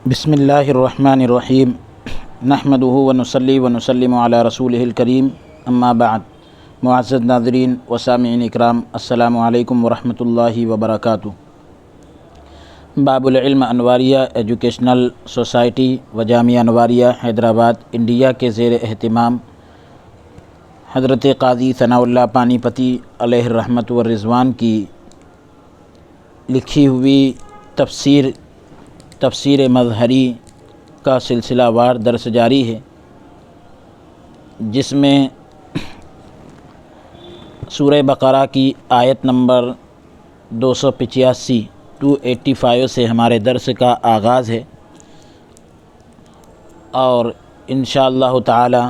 بسم اللہ الرحمن الرحیم نحمدہ ونصلی ونسلم علی رسولہ الکریم اما بعد۔ معزز ناظرین و سامعین اکرام، السلام علیکم ورحمۃ اللہ وبرکاتہ۔ باب العلم انواریہ ایجوکیشنل سوسائٹی و جامعہ انواریہ حیدرآباد انڈیا کے زیر اہتمام حضرت قاضی ثناء اللہ پانی پتی علیہ الرحمۃ والرضوان کی لکھی ہوئی تفسیر مظہری کا سلسلہ وار درس جاری ہے، جس میں سورہ بقرہ کی آیت نمبر 285 سے ہمارے درس کا آغاز ہے، اور انشاءاللہ تعالی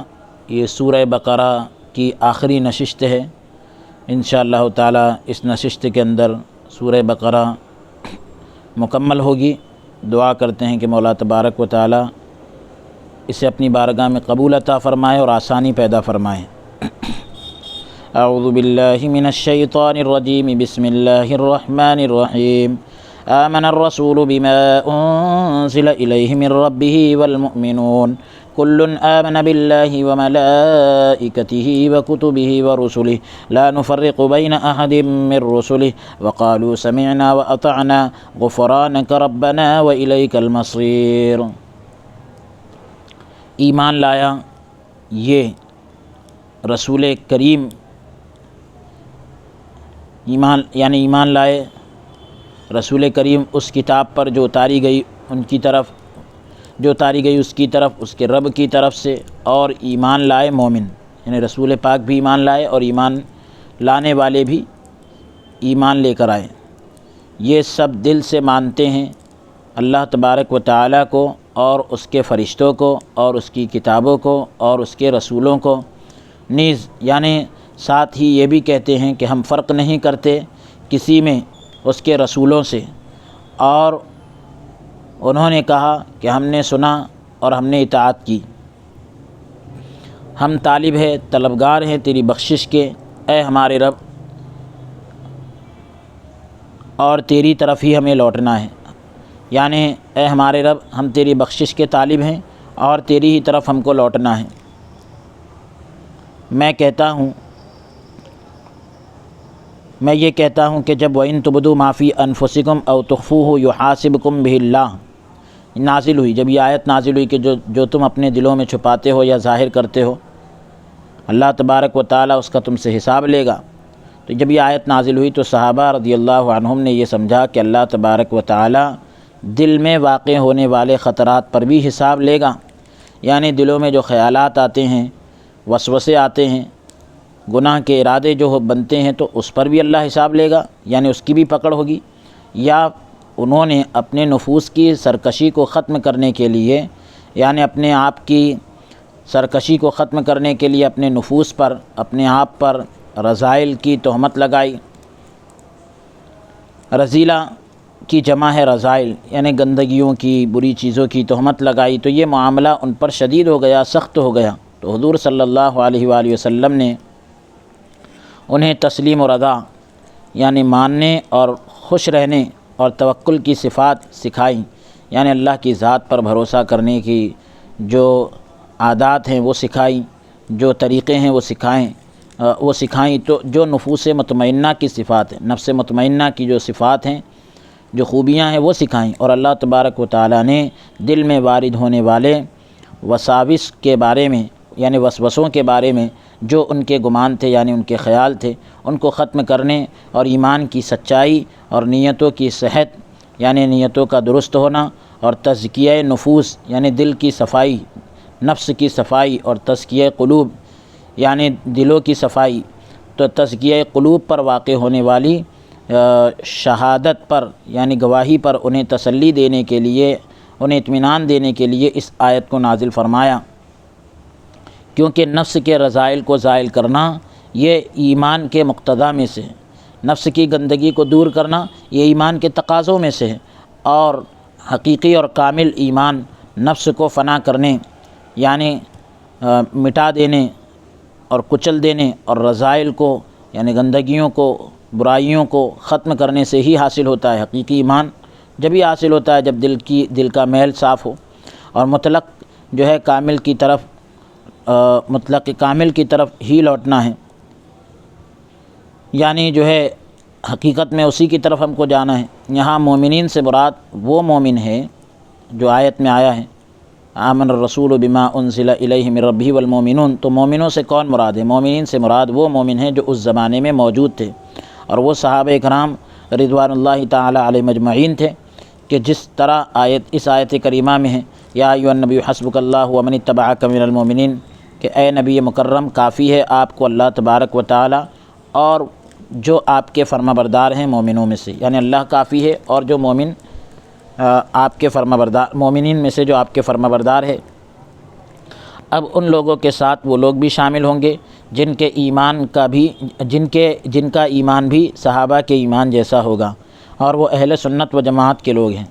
یہ سورہ بقرہ کی آخری نشست ہے۔ انشاءاللہ تعالی اس نشست کے اندر سورہ بقرہ مکمل ہوگی۔ دعا کرتے ہیں کہ مولا تبارک و تعالی اسے اپنی بارگاہ میں قبول عطا فرمائے اور آسانی پیدا فرمائے۔ اعوذ باللہ من الشیطان الرجیم، بسم اللہ الرحمن الرحیم۔ آمن الرسول بما انزل الیہ من ربہ والمؤمنون کل آمن باللہ وملائکتہ وکتبہ ورسلہ لا نفرق بین احد من رسلہ وقالوا سمعنا واطعنا غفرانک ربنا والیک المصیر۔ ایمان لایا، یہ رسول کریم ایمان لائے رسول کریم اس کتاب پر جو اتاری گئی اس کی طرف اس کے رب کی طرف سے، اور ایمان لائے مومن، یعنی رسول پاک بھی ایمان لائے اور ایمان لانے والے بھی ایمان لے کر آئے۔ یہ سب دل سے مانتے ہیں اللہ تبارک و تعالیٰ کو اور اس کے فرشتوں کو اور اس کی کتابوں کو اور اس کے رسولوں کو نیز، یعنی ساتھ ہی یہ بھی کہتے ہیں کہ ہم فرق نہیں کرتے کسی میں اس کے رسولوں سے، اور انہوں نے کہا کہ ہم نے سنا اور ہم نے اطاعت کی۔ ہم طلبگار ہیں تیری بخشش کے، اے ہمارے رب، اور تیری طرف ہی ہمیں لوٹنا ہے، یعنی اے ہمارے رب ہم تیری بخشش کے طالب ہیں اور تیری ہی طرف ہم کو لوٹنا ہے۔ میں یہ کہتا ہوں کہ جب وَإِن تُبْدُوا مَا فِي أَنفُسِكُمْ أَوْ تُخْفُوهُ يُحَاسِبْكُمْ بِهِ اللَّهُ نازل ہوئی، جب یہ آیت نازل ہوئی کہ جو تم اپنے دلوں میں چھپاتے ہو یا ظاہر کرتے ہو، اللہ تبارک و تعالیٰ اس کا تم سے حساب لے گا۔ تو جب یہ آیت نازل ہوئی تو صحابہ رضی اللہ عنہم نے یہ سمجھا کہ اللہ تبارک و تعالیٰ دل میں واقع ہونے والے خطرات پر بھی حساب لے گا، یعنی دلوں میں جو خیالات آتے ہیں، وسوسے آتے ہیں، گناہ کے ارادے جو بنتے ہیں، تو اس پر بھی اللہ حساب لے گا، یعنی اس کی بھی پکڑ ہوگی۔ یا انہوں نے اپنے نفوس کی سرکشی کو ختم کرنے کے لیے، یعنی اپنے آپ کی سرکشی کو ختم کرنے کے لیے اپنے نفوس پر، اپنے آپ پر رذائل کی تہمت لگائی۔ رذیلہ کی جمع ہے رذائل، یعنی گندگیوں کی، بری چیزوں کی تہمت لگائی، تو یہ معاملہ ان پر شدید ہو گیا، سخت ہو گیا۔ تو حضور صلی اللہ علیہ وآلہ وسلم نے انہیں تسلیم و رضا، یعنی ماننے اور خوش رہنے اور توکل کی صفات سکھائیں، یعنی اللہ کی ذات پر بھروسہ کرنے کی جو عادات ہیں وہ سکھائیں، جو طریقے ہیں وہ سکھائیں۔ تو جو نفوس مطمئنہ کی صفات ہیں، نفس مطمئنہ کی جو صفات ہیں، جو خوبیاں ہیں وہ سکھائیں، اور اللہ تبارک و تعالیٰ نے دل میں وارد ہونے والے وساوس کے بارے میں، یعنی وسوسوں کے بارے میں جو ان کے گمان تھے، یعنی ان کے خیال تھے، ان کو ختم کرنے اور ایمان کی سچائی اور نیتوں کی صحت، یعنی نیتوں کا درست ہونا، اور تزکیہ نفوس، یعنی دل کی صفائی، نفس کی صفائی، اور تزکیہ قلوب، یعنی دلوں کی صفائی۔ تو تزکیہ قلوب پر واقع ہونے والی شہادت پر، یعنی گواہی پر انہیں تسلی دینے کے لیے، انہیں اطمینان دینے کے لیے اس آیت کو نازل فرمایا، کیونکہ نفس کے رذائل کو زائل کرنا یہ ایمان کے مقتضا میں سے ہے، نفس کی گندگی کو دور کرنا یہ ایمان کے تقاضوں میں سے ہے، اور حقیقی اور کامل ایمان نفس کو فنا کرنے، یعنی مٹا دینے اور کچل دینے، اور رذائل کو، یعنی گندگیوں کو، برائیوں کو ختم کرنے سے ہی حاصل ہوتا ہے۔ حقیقی ایمان جبھی حاصل ہوتا ہے جب دل کا میل صاف ہو، اور مطلق جو ہے کامل کی طرف مطلق کامل کی طرف ہی لوٹنا ہے، یعنی جو ہے حقیقت میں اسی کی طرف ہم کو جانا ہے۔ یہاں مومنین سے مراد وہ مومن ہے جو آیت میں آیا ہے آمن الرسول بما انزل الیہ من ربہ والمومنون، تو مومنوں سے کون مراد ہے؟ مومنین سے مراد وہ مومن ہیں جو اس زمانے میں موجود تھے، اور وہ صحابہ کرام رضوان اللہ تعالی علیہ مجمعین تھے، کہ جس طرح اس آیت کریمہ میں ہے یا ایھا النبی حسبک اللہ ومن اتبعک من المؤمنین، کہ اے نبی مکرم کافی ہے آپ کو اللہ تبارک و تعالی اور جو آپ کے فرما بردار ہیں مومنوں میں سے، یعنی اللہ کافی ہے اور جو مومن آپ کے فرما بردار مومنین میں سے جو آپ کے فرما بردار ہے۔ اب ان لوگوں کے ساتھ وہ لوگ بھی شامل ہوں گے جن کا ایمان بھی صحابہ کے ایمان جیسا ہوگا، اور وہ اہل سنت و جماعت کے لوگ ہیں،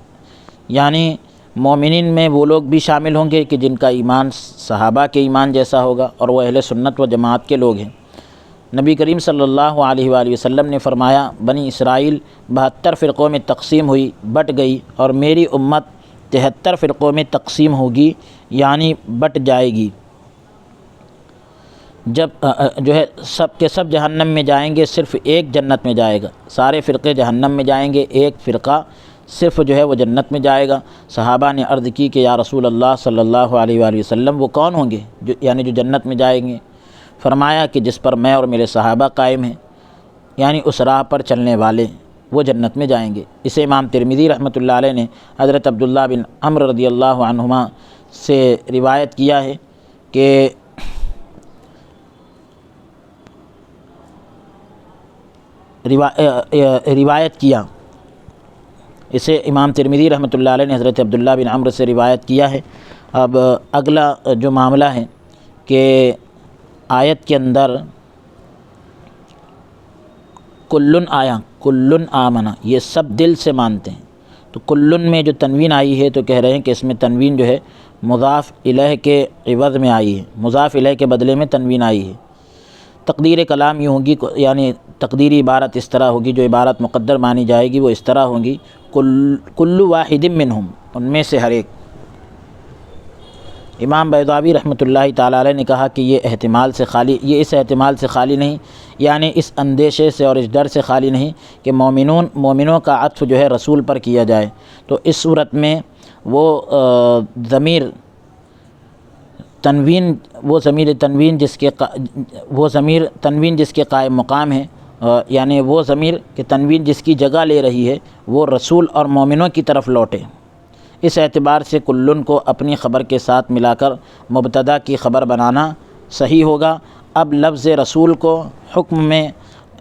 یعنی مومنین میں وہ لوگ بھی شامل ہوں گے کہ جن کا ایمان صحابہ کے ایمان جیسا ہوگا، اور وہ اہل سنت و جماعت کے لوگ ہیں۔ نبی کریم صلی اللہ علیہ وآلہ وسلم نے فرمایا بنی اسرائیل 72 فرقوں میں تقسیم ہوئی، بٹ گئی، اور میری امت 73 فرقوں میں تقسیم ہوگی، یعنی بٹ جائے گی۔ جب جو ہے سب کے سب جہنم میں جائیں گے، صرف ایک جنت میں جائے گا۔ سارے فرقے جہنم میں جائیں گے، ایک فرقہ صرف جو ہے وہ جنت میں جائے گا۔ صحابہ نے عرض کی کہ یا رسول اللہ صلی اللہ علیہ وآلہ وسلم وہ کون ہوں گے یعنی جو جنت میں جائیں گے؟ فرمایا کہ جس پر میں اور میرے صحابہ قائم ہیں، یعنی اس راہ پر چلنے والے، وہ جنت میں جائیں گے۔ اسے امام ترمذی رحمۃ اللہ علیہ نے حضرت عبداللہ بن عمرو رضی اللہ عنہما سے روایت کیا ہے کہ اسے امام ترمذی رحمۃ اللہ علیہ نے حضرت عبداللہ بن عمرو سے روایت کیا ہے۔ اب اگلا جو معاملہ ہے کہ آیت کے اندر کلن آیا، کلن آمنا، یہ سب دل سے مانتے ہیں، تو کلن میں جو تنوین آئی ہے تو کہہ رہے ہیں کہ اس میں تنوین جو ہے مضاف الیہ کے عوض میں آئی ہے، مضاف الیہ کے بدلے میں تنوین آئی ہے۔ تقدیر کلام یوں ہوگی، یعنی تقدیری عبارت اس طرح ہوگی، جو عبارت مقدر مانی جائے گی وہ اس طرح ہوگی کل واحد منہم، ان میں سے ہر ایک۔ امام بیضاوی رحمۃ اللہ تعالی علیہ نے کہا کہ یہ اس احتمال سے خالی نہیں، یعنی اس اندیشے سے اور اس ڈر سے خالی نہیں کہ مومنوں کا عطف جو ہے رسول پر کیا جائے، تو اس صورت میں وہ ضمیر تنوین جس کے قائم مقام ہے، یعنی وہ ضمیر کہ تنوین جس کی جگہ لے رہی ہے وہ رسول اور مومنوں کی طرف لوٹے۔ اس اعتبار سے کلن کو اپنی خبر کے ساتھ ملا کر مبتدا کی خبر بنانا صحیح ہوگا۔ اب لفظ رسول کو حکم میں،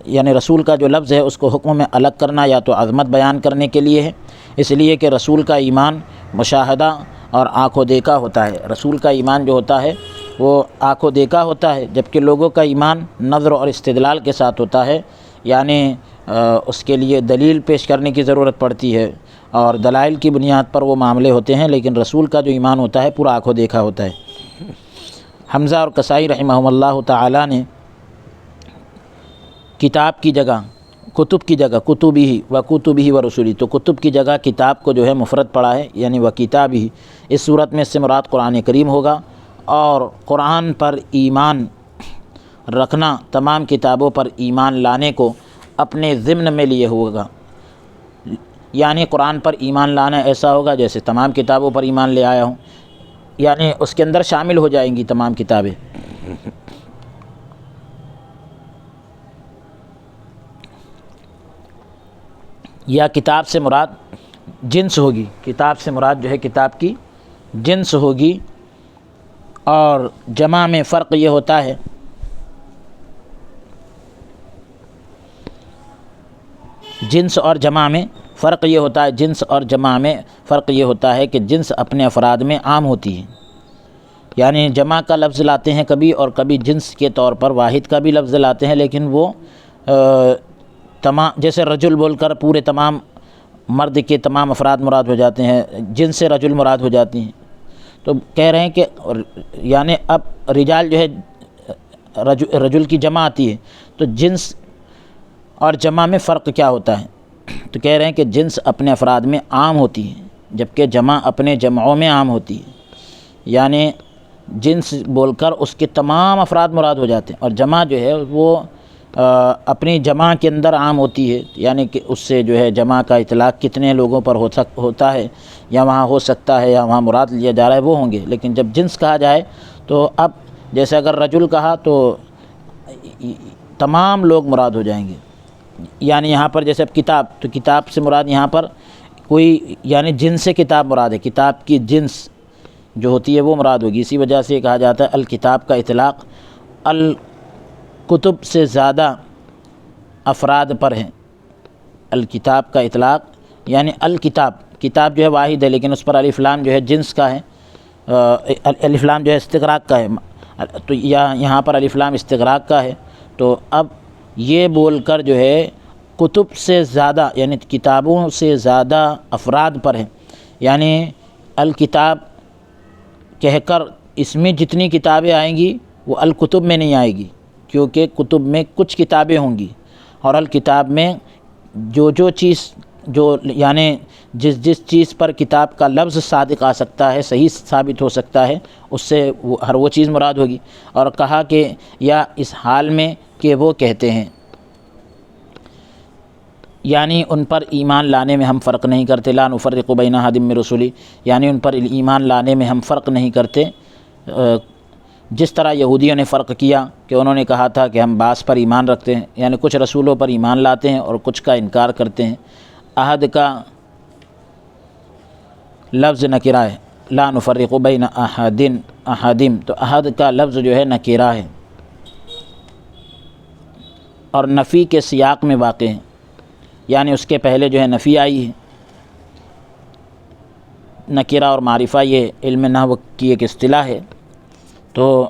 یعنی رسول کا جو لفظ ہے اس کو حکم میں الگ کرنا یا تو عظمت بیان کرنے کے لیے ہے، اس لیے کہ رسول کا ایمان مشاہدہ اور آنکھوں دیکھا ہوتا ہے۔ رسول کا ایمان جو ہوتا ہے وہ آنکھوں دیکھا ہوتا ہے، جبکہ لوگوں کا ایمان نظر اور استدلال کے ساتھ ہوتا ہے، یعنی اس کے لیے دلیل پیش کرنے کی ضرورت پڑتی ہے اور دلائل کی بنیاد پر وہ معاملے ہوتے ہیں، لیکن رسول کا جو ایمان ہوتا ہے پورا آنکھوں دیکھا ہوتا ہے۔ حمزہ اور کسائی رحمہم اللہ تعالی نے کتاب کی جگہ کتب کی جگہ کتبہ و رسولی، تو کتب کی جگہ کتاب کو جو ہے مفرد پڑھا ہے، یعنی و کتابہ۔ اس صورت میں اس سے مراد قرآن کریم ہوگا، اور قرآن پر ایمان رکھنا تمام کتابوں پر ایمان لانے کو اپنے ضمن میں لیے ہوگا، یعنی قرآن پر ایمان لانا ایسا ہوگا جیسے تمام کتابوں پر ایمان لے آیا ہوں، یعنی اس کے اندر شامل ہو جائیں گی تمام کتابیں۔ یا کتاب سے مراد جنس ہوگی، کتاب سے مراد جو ہے کتاب کی جنس ہوگی، اور جمع میں فرق یہ ہوتا ہے جنس اور جمع میں فرق یہ ہوتا ہے کہ جنس اپنے افراد میں عام ہوتی ہے، یعنی جمع کا لفظ لاتے ہیں کبھی، اور کبھی جنس کے طور پر واحد کا بھی لفظ لاتے ہیں، لیکن وہ جیسے رجل بول کر پورے تمام مرد کے تمام افراد مراد ہو جاتے ہیں، جنس سے رجل مراد ہو جاتی ہیں۔ تو کہہ رہے ہیں کہ یعنی اب رجال جو ہے رجل کی جمع آتی ہے، تو جنس اور جمع میں فرق کیا ہوتا ہے؟ تو کہہ رہے ہیں کہ جنس اپنے افراد میں عام ہوتی ہے جبکہ جمع اپنے جمعوں میں عام ہوتی ہے، یعنی جنس بول کر اس کے تمام افراد مراد ہو جاتے ہیں، اور جمع جو ہے وہ اپنی جمع کے اندر عام ہوتی ہے، یعنی کہ اس سے جو ہے جمع کا اطلاق کتنے لوگوں پر ہوتا ہے یا وہاں ہو سکتا ہے یا وہاں مراد لیا جا رہا ہے وہ ہوں گے۔ لیکن جب جنس کہا جائے تو اب جیسے اگر رجل کہا تو تمام لوگ مراد ہو جائیں گے، یعنی یہاں پر جیسے اب کتاب، تو کتاب سے مراد یہاں پر کوئی یعنی جنس سے کتاب مراد ہے، کتاب کی جنس جو ہوتی ہے وہ مراد ہوگی۔ اسی وجہ سے کہا جاتا ہے الکتاب کا اطلاق الکتب سے زیادہ افراد پر ہے۔ الکتاب کا اطلاق یعنی الکتاب، کتاب جو ہے واحد ہے لیکن اس پر الف لام جو ہے جنس کا ہے، الف لام جو ہے استغراق کا ہے، تو یہاں پر الف لام استغراق کا ہے، تو اب یہ بول کر جو ہے کتب سے زیادہ یعنی کتابوں سے زیادہ افراد پر ہے، یعنی الکتاب کہہ کر اس میں جتنی کتابیں آئیں گی وہ الکتب میں نہیں آئے گی، کیونکہ کتب میں کچھ کتابیں ہوں گی، اور الکتاب میں جو چیز یعنی جس چیز پر کتاب کا لفظ صادق آ سکتا ہے، صحیح ثابت ہو سکتا ہے، اس سے ہر وہ چیز مراد ہوگی۔ اور کہا کہ یا اس حال میں کہ وہ کہتے ہیں، یعنی ان پر ایمان لانے میں ہم فرق نہیں کرتے، لا نفرق بین احد من رسلی، یعنی ان پر ایمان لانے میں ہم فرق نہیں کرتے، جس طرح یہودیوں نے فرق کیا کہ انہوں نے کہا تھا کہ ہم بعض پر ایمان رکھتے ہیں، یعنی کچھ رسولوں پر ایمان لاتے ہیں اور کچھ کا انکار کرتے ہیں۔ احد کا لفظ نکرہ ہے، لا نفرق بین احدم، تو احد کا لفظ جو ہے نکرہ ہے اور نفی کے سیاق میں واقع ہے، یعنی اس کے پہلے جو ہے نفی آئی ہے۔ نکرہ اور معرفہ یہ علم نحو کی ایک اصطلاح ہے، تو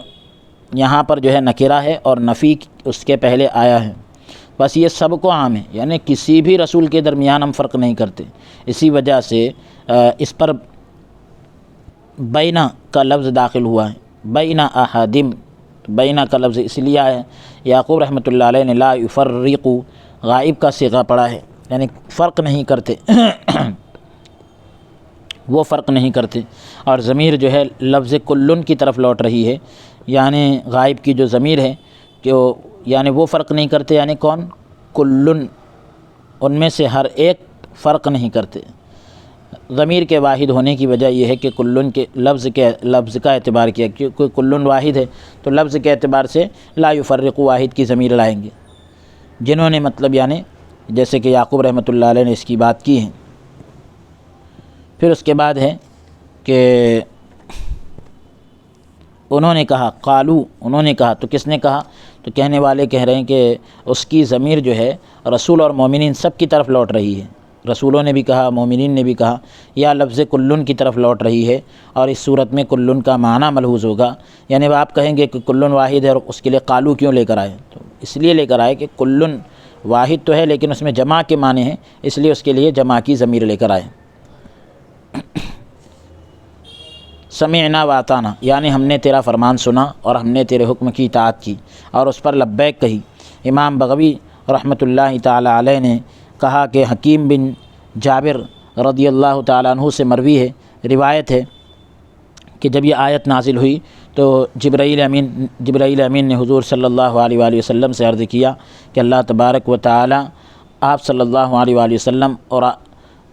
یہاں پر جو ہے نکرہ ہے اور نفی اس کے پہلے آیا ہے، بس یہ سب کو عام ہے، یعنی کسی بھی رسول کے درمیان ہم فرق نہیں کرتے۔ اسی وجہ سے اس پر بینہ کا لفظ داخل ہوا ہے، بینہ احدم، بینہ کا لفظ اس لیے آیا ہے۔ یعقوب رحمۃ اللہ علیہ نے لا یفرق غائب کا صیغہ پڑھا ہے، یعنی فرق نہیں کرتے وہ فرق نہیں کرتے، اور ضمیر جو ہے لفظ کلن کی طرف لوٹ رہی ہے، یعنی غائب کی جو ضمیر ہے کہ یعنی وہ فرق نہیں کرتے، یعنی کون؟ کلن، ان میں سے ہر ایک فرق نہیں کرتے۔ ضمیر کے واحد ہونے کی وجہ یہ ہے کہ کلن کے لفظ کا اعتبار کیا، کیونکہ کلن واحد ہے تو لفظ کے اعتبار سے لا یفرق واحد کی ضمیر لائیں گے، جنہوں نے مطلب یعنی جیسے کہ یعقوب رحمۃ اللہ علیہ نے اس کی بات کی ہے۔ پھر اس کے بعد ہے کہ انہوں نے کہا، قالو، انہوں نے کہا، تو کس نے کہا؟ تو کہنے والے کہہ رہے ہیں کہ اس کی ضمیر جو ہے رسول اور مومنین سب کی طرف لوٹ رہی ہے، رسولوں نے بھی کہا، مومنین نے بھی کہا، یا لفظ کلن کی طرف لوٹ رہی ہے، اور اس صورت میں کلن کا معنی ملحوظ ہوگا، یعنی آپ کہیں گے کہ کلن واحد ہے اور اس کے لیے قالو کیوں لے کر آئے؟ تو اس لیے لے کر آئے کہ کلن واحد تو ہے لیکن اس میں جمع کے معنی ہیں، اس لیے اس کے لیے جمع کی ضمیر لے کر آئے۔ سمعنا واطعنا، یعنی ہم نے تیرا فرمان سنا اور ہم نے تیرے حکم کی اطاعت کی اور اس پر لبیک کہی۔ امام بغوی رحمۃ اللہ تعالی علیہ نے کہا کہ حکیم بن جابر رضی اللہ تعالیٰ عنہ سے مروی ہے، روایت ہے کہ جب یہ آیت نازل ہوئی تو جبرائیل امین نے حضور صلی اللہ علیہ وآلہ وسلم سے عرض کیا کہ اللہ تبارک و تعالی آپ صلی اللہ علیہ وآلہ وسلم اور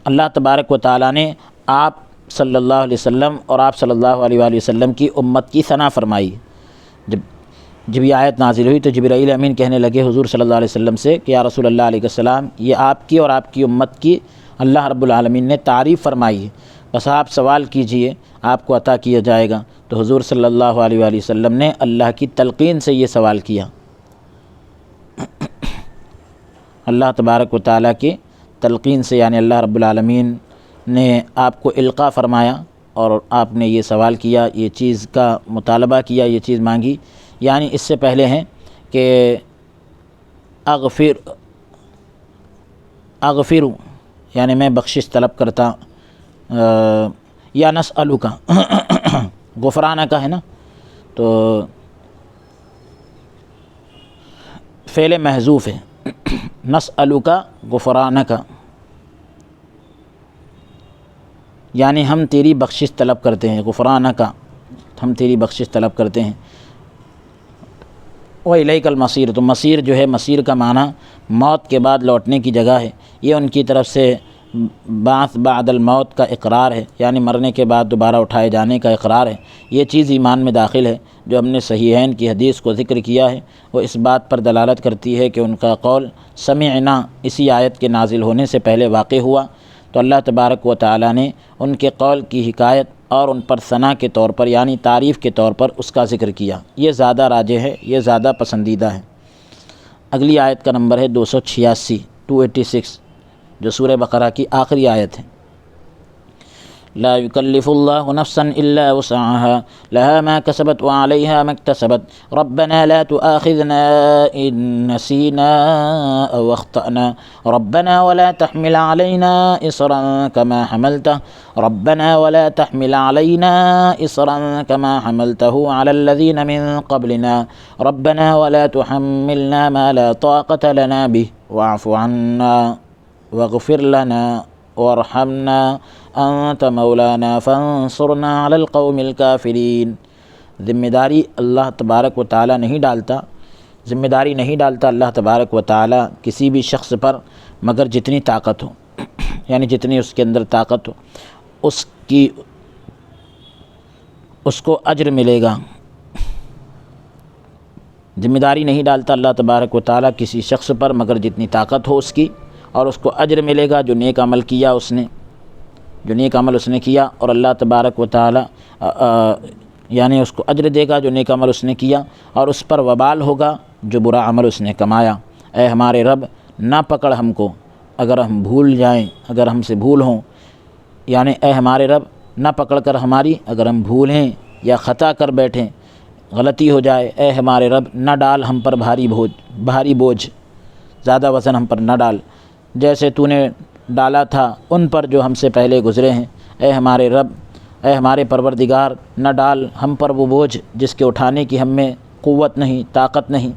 اللہ تبارک و تعالی نے آپ صلی اللہ علیہ وسلم اور آپ صلی اللہ علیہ وآلہ وسلم کی امت کی ثنا فرمائی۔ جب یہ آیت نازل ہوئی تو جبرائیل امین کہنے لگے حضور صلی اللہ علیہ وسلم سے کہ یا رسول اللہ علیہ السلام، یہ آپ کی اور آپ کی امت کی اللہ رب العالمین نے تعریف فرمائی ہے، بس آپ سوال کیجئے آپ کو عطا کیا جائے گا۔ تو حضور صلی اللہ علیہ وآلہ وسلم نے اللہ کی تلقین سے یہ سوال کیا، اللہ تبارک و تعالیٰ کی تلقین سے، یعنی اللہ رب العالمین نے آپ کو القاء فرمایا اور آپ نے یہ سوال کیا، یہ چیز کا مطالبہ کیا، یہ چیز مانگی، یعنی اس سے پہلے ہیں کہ اغفر یعنی میں بخشش طلب کرتا، یا نسألک غفرانہ کا ہے نا، تو فعل محذوف ہے، نسألک غفرانہ کا، یعنی ہم تیری بخشش طلب کرتے ہیں، غفرانہ کا ہم تیری بخشش طلب کرتے ہیں۔ وَإِلَيْكَ الْمَصِيرُ، تو مصیر جو ہے، مصیر کا معنی موت کے بعد لوٹنے کی جگہ ہے۔ یہ ان کی طرف سے بعث بعد الموت کا اقرار ہے، یعنی مرنے کے بعد دوبارہ اٹھائے جانے کا اقرار ہے۔ یہ چیز ایمان میں داخل ہے۔ جو ہم نے صحیحین کی حدیث کو ذکر کیا ہے وہ اس بات پر دلالت کرتی ہے کہ ان کا قول سمعنا اسی آیت کے نازل ہونے سے پہلے واقع ہوا، تو اللہ تبارک و تعالی نے ان کے قول کی حکایت اور ان پر ثنا کے طور پر یعنی تعریف کے طور پر اس کا ذکر کیا۔ یہ زیادہ راجح ہے، یہ زیادہ پسندیدہ ہے۔ اگلی آیت کا نمبر ہے 286 286، جو سورہ بقرہ کی آخری آیت ہے۔ لا يكلف الله نفسا إلا وسعها لها ما كسبت وعليها ما اكتسبت ربنا لا تؤاخذنا إن نسينا أو أخطأنا ربنا ولا تحمل علينا إصرا كما حملته على الذين من قبلنا ربنا ولا تحملنا ما لا طاقة لنا به واعف عنا واغفر لنا وارحمنا انت مولانا فانصرنا علی القوم الکافرین۔ ذمہ داری اللہ تبارک و تعالی نہیں ڈالتا، ذمہ داری نہیں ڈالتا اللہ تبارک و تعالی کسی بھی شخص پر مگر جتنی طاقت ہو، یعنی جتنی اس کے اندر طاقت ہو اس کو اجر ملے گا۔ ذمہ داری نہیں ڈالتا اللہ تبارک و تعالی کسی شخص پر مگر جتنی طاقت ہو اس کی، اور اس کو اجر ملے گا جو نیک عمل کیا اس نے، جو نیک عمل اس نے کیا، اور اللہ تبارک و تعالی یعنی اس کو اجر دے گا جو نیک عمل اس نے کیا، اور اس پر وبال ہوگا جو برا عمل اس نے کمایا۔ اے ہمارے رب نہ پکڑ ہم کو اگر ہم بھول جائیں، اگر ہم سے بھول ہوں، یعنی اے ہمارے رب نہ پکڑ کر ہماری اگر ہم بھولیں یا خطا کر بیٹھیں، غلطی ہو جائے، اے ہمارے رب نہ ڈال ہم پر بھاری بوجھ، زیادہ وزن ہم پر نہ ڈال جیسے تو نے ڈالا تھا ان پر جو ہم سے پہلے گزرے ہیں۔ اے ہمارے رب، اے ہمارے پروردگار نہ ڈال ہم پر وہ بوجھ جس کے اٹھانے کی ہم میں قوت نہیں، طاقت نہیں،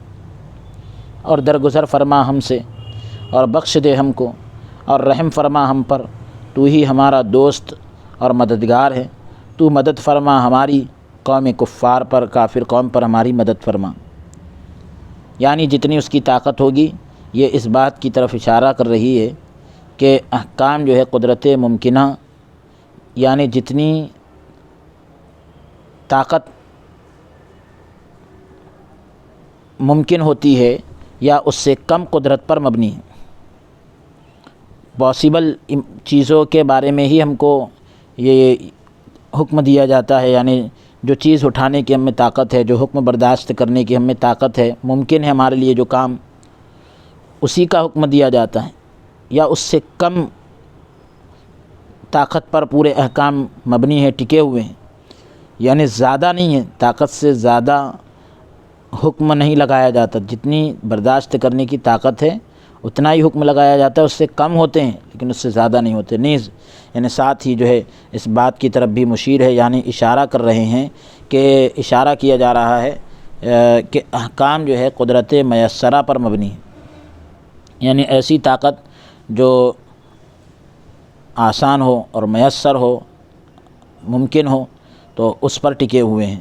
اور درگزر فرما ہم سے اور بخش دے ہم کو اور رحم فرما ہم پر، تو ہی ہمارا دوست اور مددگار ہے۔ تو مدد فرما ہماری قوم کفار پر، کافر قوم پر ہماری مدد فرما۔ یعنی جتنی اس کی طاقت ہوگی، یہ اس بات کی طرف اشارہ کر رہی ہے کہ احکام جو ہے قدرت ممکنہ، یعنی جتنی طاقت ممکن ہوتی ہے یا اس سے کم قدرت پر مبنی ہے۔ پاسبل چیزوں کے بارے میں ہی ہم کو یہ حکم دیا جاتا ہے، یعنی جو چیز اٹھانے کی ہم میں طاقت ہے، جو حکم برداشت کرنے کی ہم میں طاقت ہے، ممکن ہے ہمارے لیے جو کام، اسی کا حکم دیا جاتا ہے، یا اس سے کم طاقت پر پورے احکام مبنی ہیں، ٹکے ہوئے ہیں، یعنی زیادہ نہیں ہے، طاقت سے زیادہ حکم نہیں لگایا جاتا۔ جتنی برداشت کرنے کی طاقت ہے اتنا ہی حکم لگایا جاتا ہے، اس سے کم ہوتے ہیں لیکن اس سے زیادہ نہیں ہوتے۔ نیز یعنی ساتھ ہی جو ہے اس بات کی طرف بھی مشیر ہے، یعنی اشارہ کر رہے ہیں کہ اشارہ کیا جا رہا ہے کہ احکام جو ہے قدرت میسرہ پر مبنی ہے، یعنی ایسی طاقت جو آسان ہو اور میسر ہو، ممکن ہو، تو اس پر ٹکے ہوئے ہیں،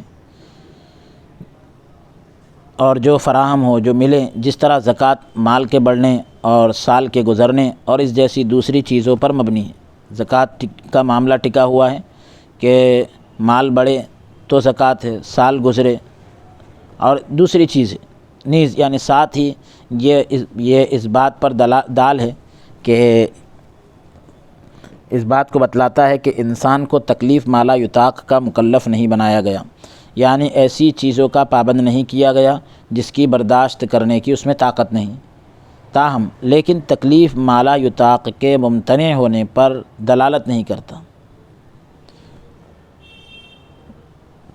اور جو فراہم ہو، جو ملے، جس طرح زکوٰۃ مال کے بڑھنے اور سال کے گزرنے اور اس جیسی دوسری چیزوں پر مبنی ہے۔ زکوٰۃ کا معاملہ ٹکا ہوا ہے کہ مال بڑھے تو زکوٰۃ ہے، سال گزرے اور دوسری چیزیں نیز، یعنی ساتھ ہی یہ اس بات پر دال ہے کہ اس بات کو بتلاتا ہے کہ انسان کو تکلیف مالا یطاق کا مکلف نہیں بنایا گیا، یعنی ایسی چیزوں کا پابند نہیں کیا گیا جس کی برداشت کرنے کی اس میں طاقت نہیں، تاہم لیکن تکلیف مالا یطاق کے ممتنع ہونے پر دلالت نہیں کرتا۔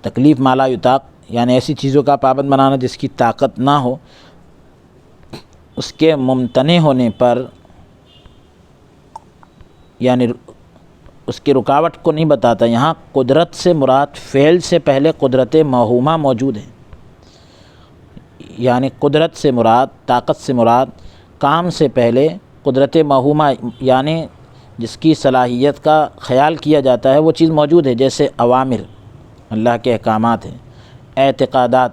تکلیف مالا یطاق یعنی ایسی چیزوں کا پابند بنانا جس کی طاقت نہ ہو، اس کے ممتنع ہونے پر یعنی اس کی رکاوٹ کو نہیں بتاتا۔ یہاں قدرت سے مراد فعل سے پہلے قدرت موہومہ موجود ہے، یعنی قدرت سے مراد، طاقت سے مراد کام سے پہلے قدرت موہومہ، یعنی جس کی صلاحیت کا خیال کیا جاتا ہے وہ چیز موجود ہے، جیسے اوامر اللہ کے احکامات ہیں، اعتقادات،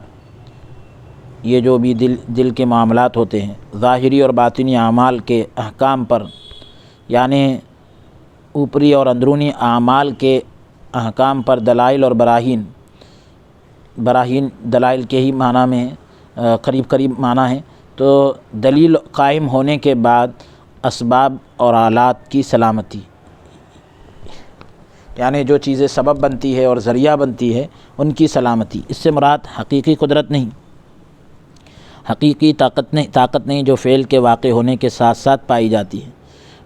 یہ جو بھی دل کے معاملات ہوتے ہیں، ظاہری اور باطنی اعمال کے احکام پر، یعنی اوپری اور اندرونی اعمال کے احکام پر دلائل اور براہین دلائل کے ہی معنی میں قریب معنی ہے، تو دلیل قائم ہونے کے بعد اسباب اور آلات کی سلامتی، یعنی جو چیزیں سبب بنتی ہے اور ذریعہ بنتی ہے ان کی سلامتی، اس سے مراد حقیقی قدرت نہیں، حقیقی طاقت نہیں جو فعل کے واقع ہونے کے ساتھ ساتھ پائی جاتی ہے،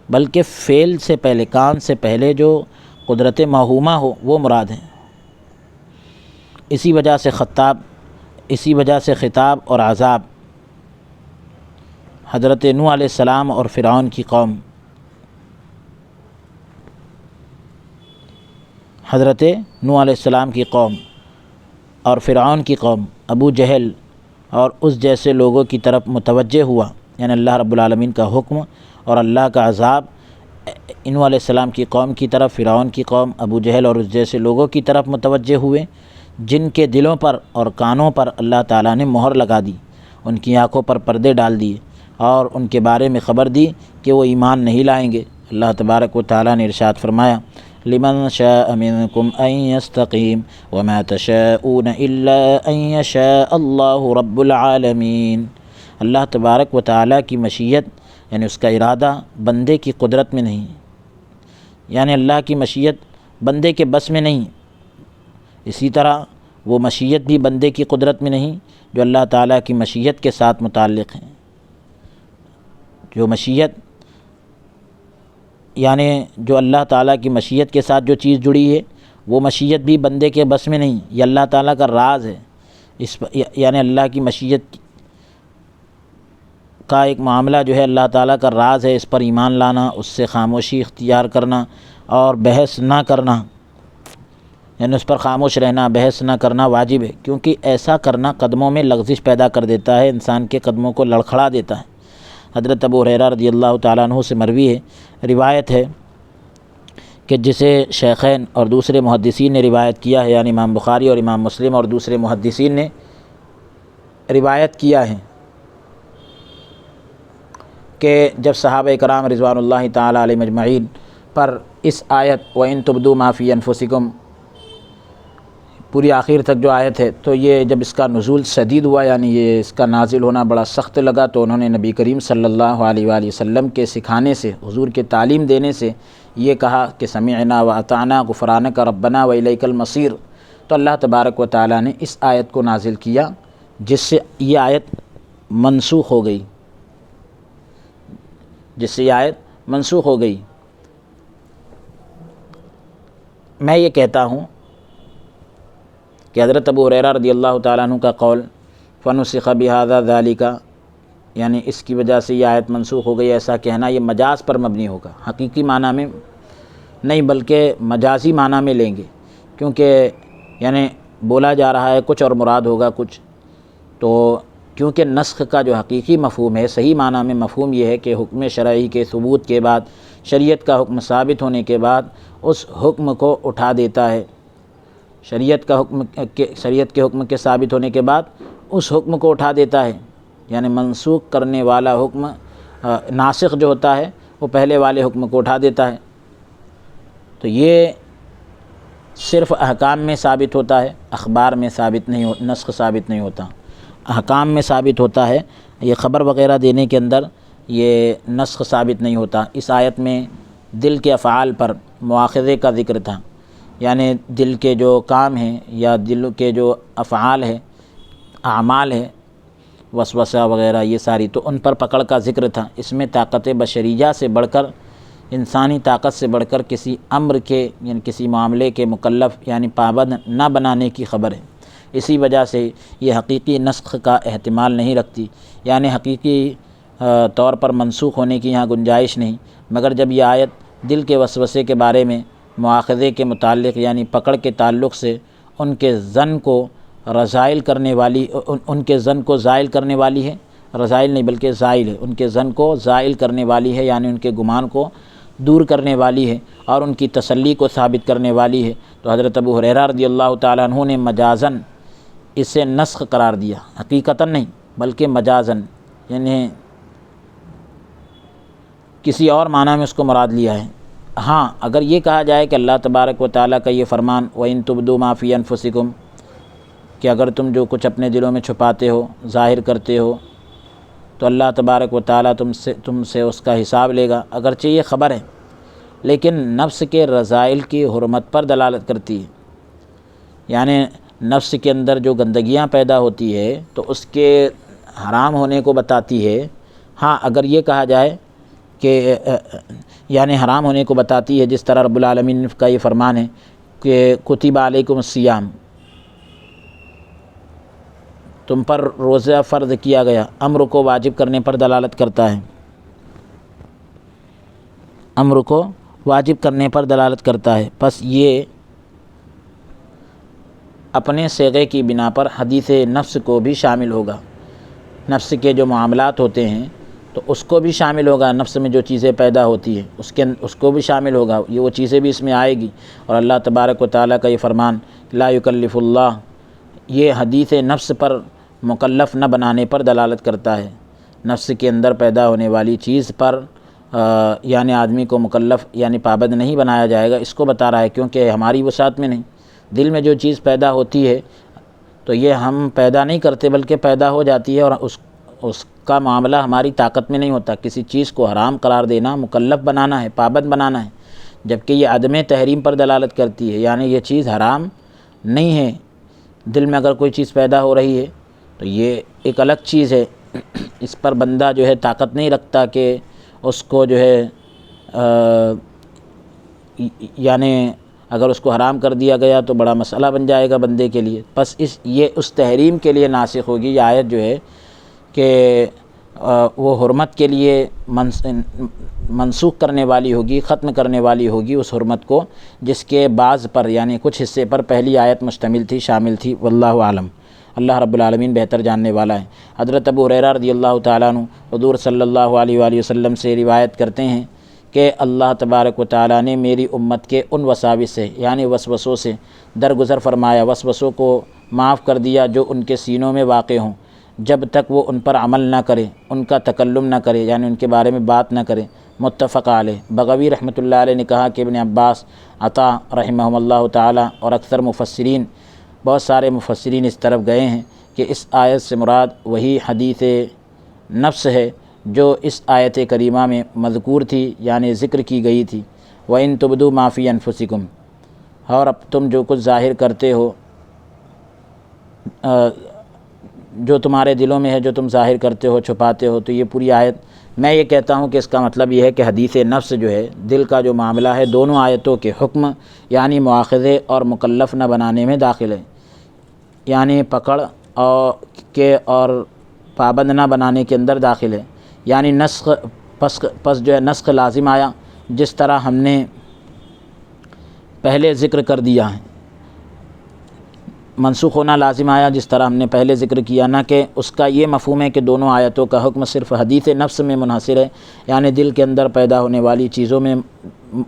بلکہ فعل سے پہلے، کام سے پہلے جو قدرت موہومہ ہو وہ مراد ہے۔ اسی وجہ سے خطاب اور عذاب حضرت نوح علیہ السلام اور فرعون کی قوم، حضرت نوح علیہ السلام کی قوم اور فرعون کی قوم، ابو جہل اور اس جیسے لوگوں کی طرف متوجہ ہوا، یعنی اللہ رب العالمین کا حکم اور اللہ کا عذاب نوح علیہ السلام کی قوم کی طرف، فرعون کی قوم، ابو جہل اور اس جیسے لوگوں کی طرف متوجہ ہوئے، جن کے دلوں پر اور کانوں پر اللہ تعالیٰ نے مہر لگا دی، ان کی آنکھوں پر پردے ڈال دیے اور ان کے بارے میں خبر دی کہ وہ ایمان نہیں لائیں گے۔ اللہ تبارک و تعالیٰ نے ارشاد فرمایا، لمن شاء منکم ان یستقیم وما تشاءون الا ان یشاء اللہ رب العالمین۔ اللہ تبارک و تعالیٰ کی مشیت یعنی اس کا ارادہ بندے کی قدرت میں نہیں، یعنی اللہ کی مشیت بندے کے بس میں نہیں، اسی طرح وہ مشیت بھی بندے کی قدرت میں نہیں جو اللہ تعالیٰ کی مشیت کے ساتھ متعلق ہیں۔ جو مشیت یعنی جو اللہ تعالیٰ کی مشیت کے ساتھ جو چیز جڑی ہے وہ مشیت بھی بندے کے بس میں نہیں، یہ اللہ تعالیٰ کا راز ہے، یعنی اللہ کی مشیت کا ایک معاملہ جو ہے اللہ تعالیٰ کا راز ہے، اس پر ایمان لانا، اس سے خاموشی اختیار کرنا اور بحث نہ کرنا، یعنی اس پر خاموش رہنا، بحث نہ کرنا واجب ہے، کیونکہ ایسا کرنا قدموں میں لغزش پیدا کر دیتا ہے، انسان کے قدموں کو لڑکھڑا دیتا ہے۔ حضرت ابو ہریرہ رضی اللہ تعالیٰ عنہ سے مروی ہے، روایت ہے کہ جسے شیخین اور دوسرے محدثین نے روایت کیا ہے، یعنی امام بخاری اور امام مسلم اور دوسرے محدثین نے روایت کیا ہے کہ جب صحابہ کرام رضوان اللہ تعالیٰ علیہم اجمعین پر اس آیت وَإِن تُبْدُوا مَا فِي أَنفُسِكُمْ پوری آخر تک جو آیت ہے، تو یہ جب اس کا نزول شدید ہوا، یعنی یہ اس کا نازل ہونا بڑا سخت لگا، تو انہوں نے نبی کریم صلی اللہ علیہ وآلہ وسلم کے سکھانے سے، حضور کے تعلیم دینے سے یہ کہا کہ سمعنا وأطعنا غفرانک ربنا وإلیک المصیر۔ تو اللہ تبارک و تعالیٰ نے اس آیت کو نازل کیا جس سے یہ آیت منسوخ ہو گئی، میں یہ کہتا ہوں کہ حضرت ابو ہریرہ رضی اللہ تعالیٰ عنہ کا قول فنسخ بہذا ذالک، یعنی اس کی وجہ سے یہ آیت منسوخ ہو گئی، ایسا کہنا یہ مجاز پر مبنی ہوگا، حقیقی معنی میں نہیں بلکہ مجازی معنی میں لیں گے، کیونکہ یعنی بولا جا رہا ہے کچھ اور مراد ہوگا کچھ، تو کیونکہ نسخ کا جو حقیقی مفہوم ہے، صحیح معنی میں مفہوم یہ ہے کہ حکم شرعی کے ثبوت کے بعد، شریعت کا حکم ثابت ہونے کے بعد اس حکم کو اٹھا دیتا ہے، شریعت کے حکم کے ثابت ہونے کے بعد اس حکم کو اٹھا دیتا ہے، یعنی منسوخ کرنے والا حکم، ناسخ جو ہوتا ہے وہ پہلے والے حکم کو اٹھا دیتا ہے۔ تو یہ صرف احکام میں ثابت ہوتا ہے، اخبار میں ثابت نہیں، نسخ ثابت نہیں ہوتا، احکام میں ثابت ہوتا ہے، یہ خبر وغیرہ دینے کے اندر یہ نسخ ثابت نہیں ہوتا۔ اس آیت میں دل کے افعال پر مواخذے کا ذکر تھا، یعنی دل کے جو کام ہیں یا دل کے جو افعال ہیں، اعمال ہیں، وسوسہ وغیرہ یہ ساری، تو ان پر پکڑ کا ذکر تھا۔ اس میں طاقت بشریہ سے بڑھ کر، انسانی طاقت سے بڑھ کر کسی امر کے یعنی کسی معاملے کے مکلف یعنی پابند نہ بنانے کی خبر ہے، اسی وجہ سے یہ حقیقی نسخ کا احتمال نہیں رکھتی، یعنی حقیقی طور پر منسوخ ہونے کی یہاں گنجائش نہیں، مگر جب یہ آیت دل کے وسوسے کے بارے میں، مواخذے کے متعلق یعنی پکڑ کے تعلق سے ان کے ظن کو رذائل کرنے والی، ان کے ظن کو زائل کرنے والی ہے، رذائل نہیں بلکہ زائل ہے، ان کے ظن کو زائل کرنے والی ہے، یعنی ان کے گمان کو دور کرنے والی ہے اور ان کی تسلی کو ثابت کرنے والی ہے۔ تو حضرت ابو ہریرہ رضی اللہ تعالیٰ عنہ نے مجازاً اسے نسخ قرار دیا، حقیقتاً نہیں بلکہ مجازاً، یعنی کسی اور معنی میں اس کو مراد لیا ہے۔ ہاں اگر یہ کہا جائے کہ اللہ تبارک و تعالیٰ کا یہ فرمان وَإِن تُبْدُوا مَا فِي أَنفُسِكُمْ، کہ اگر تم جو کچھ اپنے دلوں میں چھپاتے ہو، ظاہر کرتے ہو، تو اللہ تبارک و تعالیٰ تم سے اس کا حساب لے گا، اگرچہ یہ خبر ہے لیکن نفس کے رذائل کی حرمت پر دلالت کرتی ہے، یعنی نفس کے اندر جو گندگیاں پیدا ہوتی ہے تو اس کے حرام ہونے کو بتاتی ہے۔ ہاں اگر یہ کہا جائے کہ یعنی حرام ہونے کو بتاتی ہے، جس طرح رب العالمین کا یہ فرمان ہے کہ کتب علیکم الصیام، تم پر روزہ فرض کیا گیا، امر کو واجب کرنے پر دلالت کرتا ہے، امر کو واجب کرنے پر دلالت کرتا ہے، پس یہ اپنے صیغے کی بنا پر حدیث نفس کو بھی شامل ہوگا۔ نفس کے جو معاملات ہوتے ہیں تو اس کو بھی شامل ہوگا، نفس میں جو چیزیں پیدا ہوتی ہیں اس کو بھی شامل ہوگا، یہ وہ چیزیں بھی اس میں آئے گی۔ اور اللہ تبارک و تعالیٰ کا یہ فرمان لا یکلف اللہ، یہ حدیث نفس پر مکلف نہ بنانے پر دلالت کرتا ہے، نفس کے اندر پیدا ہونے والی چیز پر یعنی آدمی کو مکلف یعنی پابند نہیں بنایا جائے گا، اس کو بتا رہا ہے، کیونکہ ہماری وسعت میں نہیں۔ دل میں جو چیز پیدا ہوتی ہے تو یہ ہم پیدا نہیں کرتے بلکہ پیدا ہو جاتی ہے، اور اس کا معاملہ ہماری طاقت میں نہیں ہوتا۔ کسی چیز کو حرام قرار دینا، مکلف بنانا ہے، پابند بنانا ہے، جبکہ یہ عدم تحریم پر دلالت کرتی ہے، یعنی یہ چیز حرام نہیں ہے۔ دل میں اگر کوئی چیز پیدا ہو رہی ہے تو یہ ایک الگ چیز ہے، اس پر بندہ جو ہے طاقت نہیں رکھتا کہ اس کو جو ہے یعنی اگر اس کو حرام کر دیا گیا تو بڑا مسئلہ بن جائے گا بندے کے لیے، بس یہ اس تحریم کے لیے ناسخ ہوگی یہ آیت جو ہے کہ وہ حرمت کے لیے منسوخ کرنے والی ہوگی، ختم کرنے والی ہوگی اس حرمت کو جس کے بعض پر یعنی کچھ حصے پر پہلی آیت مشتمل تھی، شامل تھی۔ واللہ عالم، اللہ رب العالمین بہتر جاننے والا ہے۔ حضرت ابو ہریرہ رضی اللہ تعالیٰ عنہ حضور صلی اللہ علیہ وآلہ وسلم سے روایت کرتے ہیں کہ اللہ تبارک و تعالیٰ نے میری امت کے ان وساوس سے یعنی وسوسوں سے درگزر فرمایا، وسوسوں کو معاف کر دیا جو ان کے سینوں میں واقع ہوں، جب تک وہ ان پر عمل نہ کرے، ان کا تکلم نہ کرے یعنی ان کے بارے میں بات نہ کرے۔ متفق علیہ۔ بغوی رحمۃ اللہ علیہ نے کہا کہ ابن عباس، عطا رحمہم اللہ تعالیٰ اور اکثر مفسرین، بہت سارے مفسرین اس طرف گئے ہیں کہ اس آیت سے مراد وہی حدیث نفس ہے جو اس آیت کریمہ میں مذکور تھی یعنی ذکر کی گئی تھی۔ وَإِن تُبْدُوا مَا فِي أَنفُسِكُمْ، اور اب تم جو کچھ ظاہر کرتے ہو، جو تمہارے دلوں میں ہے، جو تم ظاہر کرتے ہو، چھپاتے ہو، تو یہ پوری آیت، میں یہ کہتا ہوں کہ اس کا مطلب یہ ہے کہ حدیث نفس جو ہے دل کا جو معاملہ ہے دونوں آیتوں کے حکم یعنی مواخذے اور مکلف نہ بنانے میں داخل ہے، یعنی پکڑ اور پابند نہ بنانے کے اندر داخل ہے، یعنی نسخ پس جو ہے نسخ لازم آیا، جس طرح ہم نے پہلے ذکر کر دیا ہے، منسوخ ہونا لازم آیا جس طرح ہم نے پہلے ذکر کیا، نہ کہ اس کا یہ مفہوم ہے کہ دونوں آیتوں کا حکم صرف حدیث نفس میں منحصر ہے یعنی دل کے اندر پیدا ہونے والی چیزوں میں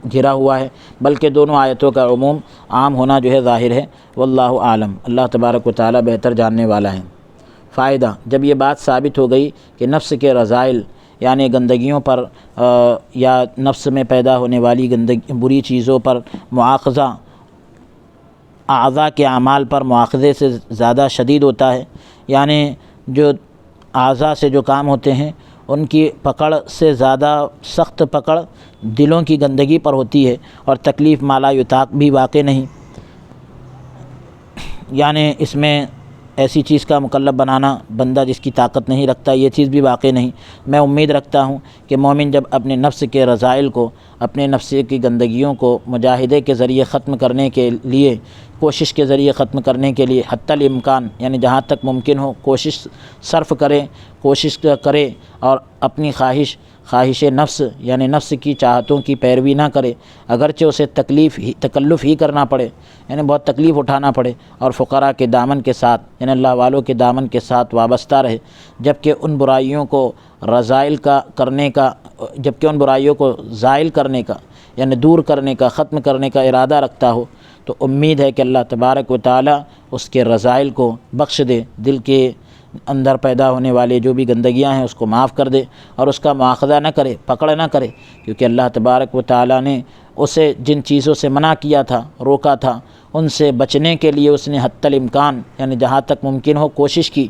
گھرا ہوا ہے، بلکہ دونوں آیتوں کا عموم عام ہونا جو ہے ظاہر ہے۔ واللہ عالم، اللہ تبارک و تعالیٰ بہتر جاننے والا ہے۔ فائدہ، جب یہ بات ثابت ہو گئی کہ نفس کے رذائل یعنی گندگیوں پر یا نفس میں پیدا ہونے والی بری چیزوں پر مواخذہ اعضاء کے اعمال پر مواخذے سے زیادہ شدید ہوتا ہے، یعنی جو اعضاء سے جو کام ہوتے ہیں ان کی پکڑ سے زیادہ سخت پکڑ دلوں کی گندگی پر ہوتی ہے، اور تکلیف مالا یطاق بھی واقع نہیں، یعنی اس میں ایسی چیز کا مکلف بنانا بندہ جس کی طاقت نہیں رکھتا، یہ چیز بھی واقع نہیں۔ میں امید رکھتا ہوں کہ مومن جب اپنے نفس کے رذائل کو، اپنے نفس کی گندگیوں کو مجاہدے کے ذریعے ختم کرنے کے لیے، کوشش کے ذریعے ختم کرنے کے لیے حتی الامکان یعنی جہاں تک ممکن ہو کوشش صرف کرے اور اپنی خواہش خواہش نفس یعنی نفس کی چاہتوں کی پیروی نہ کرے، اگرچہ اسے تکلف ہی کرنا پڑے، یعنی بہت تکلیف اٹھانا پڑے، اور فقراء کے دامن کے ساتھ یعنی اللہ والوں کے دامن کے ساتھ وابستہ رہے، جبکہ ان برائیوں کو زائل کرنے کا یعنی دور کرنے کا، ختم کرنے کا ارادہ رکھتا ہو، تو امید ہے کہ اللہ تبارک و تعالی اس کے رذائل کو بخش دے، دل کے اندر پیدا ہونے والے جو بھی گندگیاں ہیں اس کو معاف کر دے، اور اس کا مواخذہ نہ کرے، پکڑ نہ کرے، کیونکہ اللہ تبارک و تعالی نے اسے جن چیزوں سے منع کیا تھا، روکا تھا، ان سے بچنے کے لیے اس نے حتی الامکان یعنی جہاں تک ممکن ہو کوشش کی۔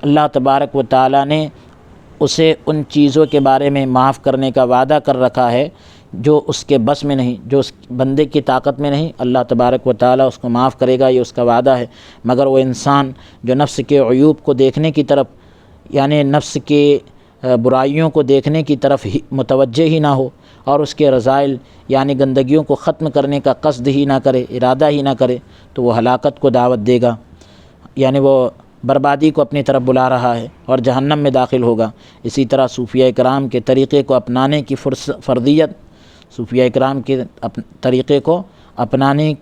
اللہ تبارک و تعالی نے اسے ان چیزوں کے بارے میں معاف کرنے کا وعدہ کر رکھا ہے جو اس کے بس میں نہیں، جو اس بندے کی طاقت میں نہیں، اللہ تبارک و تعالی اس کو معاف کرے گا، یہ اس کا وعدہ ہے۔ مگر وہ انسان جو نفس کے عیوب کو دیکھنے کی طرف یعنی نفس کے برائیوں کو دیکھنے کی طرف ہی متوجہ ہی نہ ہو، اور اس کے رذائل یعنی گندگیوں کو ختم کرنے کا قصد ہی نہ کرے، ارادہ ہی نہ کرے، تو وہ ہلاکت کو دعوت دے گا، یعنی وہ بربادی کو اپنی طرف بلا رہا ہے اور جہنم میں داخل ہوگا۔ اسی طرح صوفیہ کرام کے طریقے کو اپنانے کی فرضیت، صوفیہ کرام کے طریقے کو اپنانے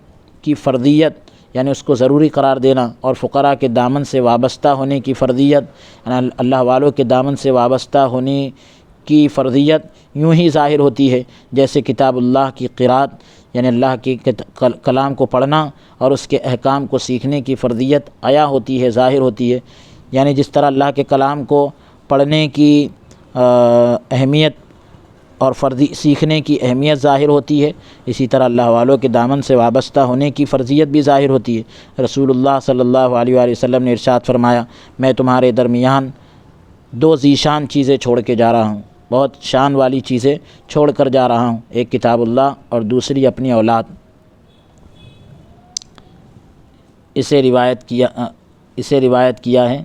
کی فرضیت یعنی اس کو ضروری قرار دینا، اور فقراء کے دامن سے وابستہ ہونے کی فرضیت یعنی اللہ والوں کے دامن سے وابستہ ہونے کی فرضیت یوں ہی ظاہر ہوتی ہے جیسے کتاب اللہ کی قرات یعنی اللہ کے کلام کو پڑھنا اور اس کے احکام کو سیکھنے کی فرضیت عیا ہوتی ہے، ظاہر ہوتی ہے۔ یعنی جس طرح اللہ کے کلام کو پڑھنے کی اہمیت اور سیکھنے کی اہمیت ظاہر ہوتی ہے، اسی طرح اللہ والوں کے دامن سے وابستہ ہونے کی فرضیت بھی ظاہر ہوتی ہے۔ رسول اللہ صلی اللہ علیہ وآلہ وسلم نے ارشاد فرمایا، میں تمہارے درمیان دو ذیشان چیزیں چھوڑ کے جا رہا ہوں، بہت شان والی چیزیں چھوڑ کر جا رہا ہوں، ایک کتاب اللہ اور دوسری اپنی اولاد۔ اسے روایت کیا ہے،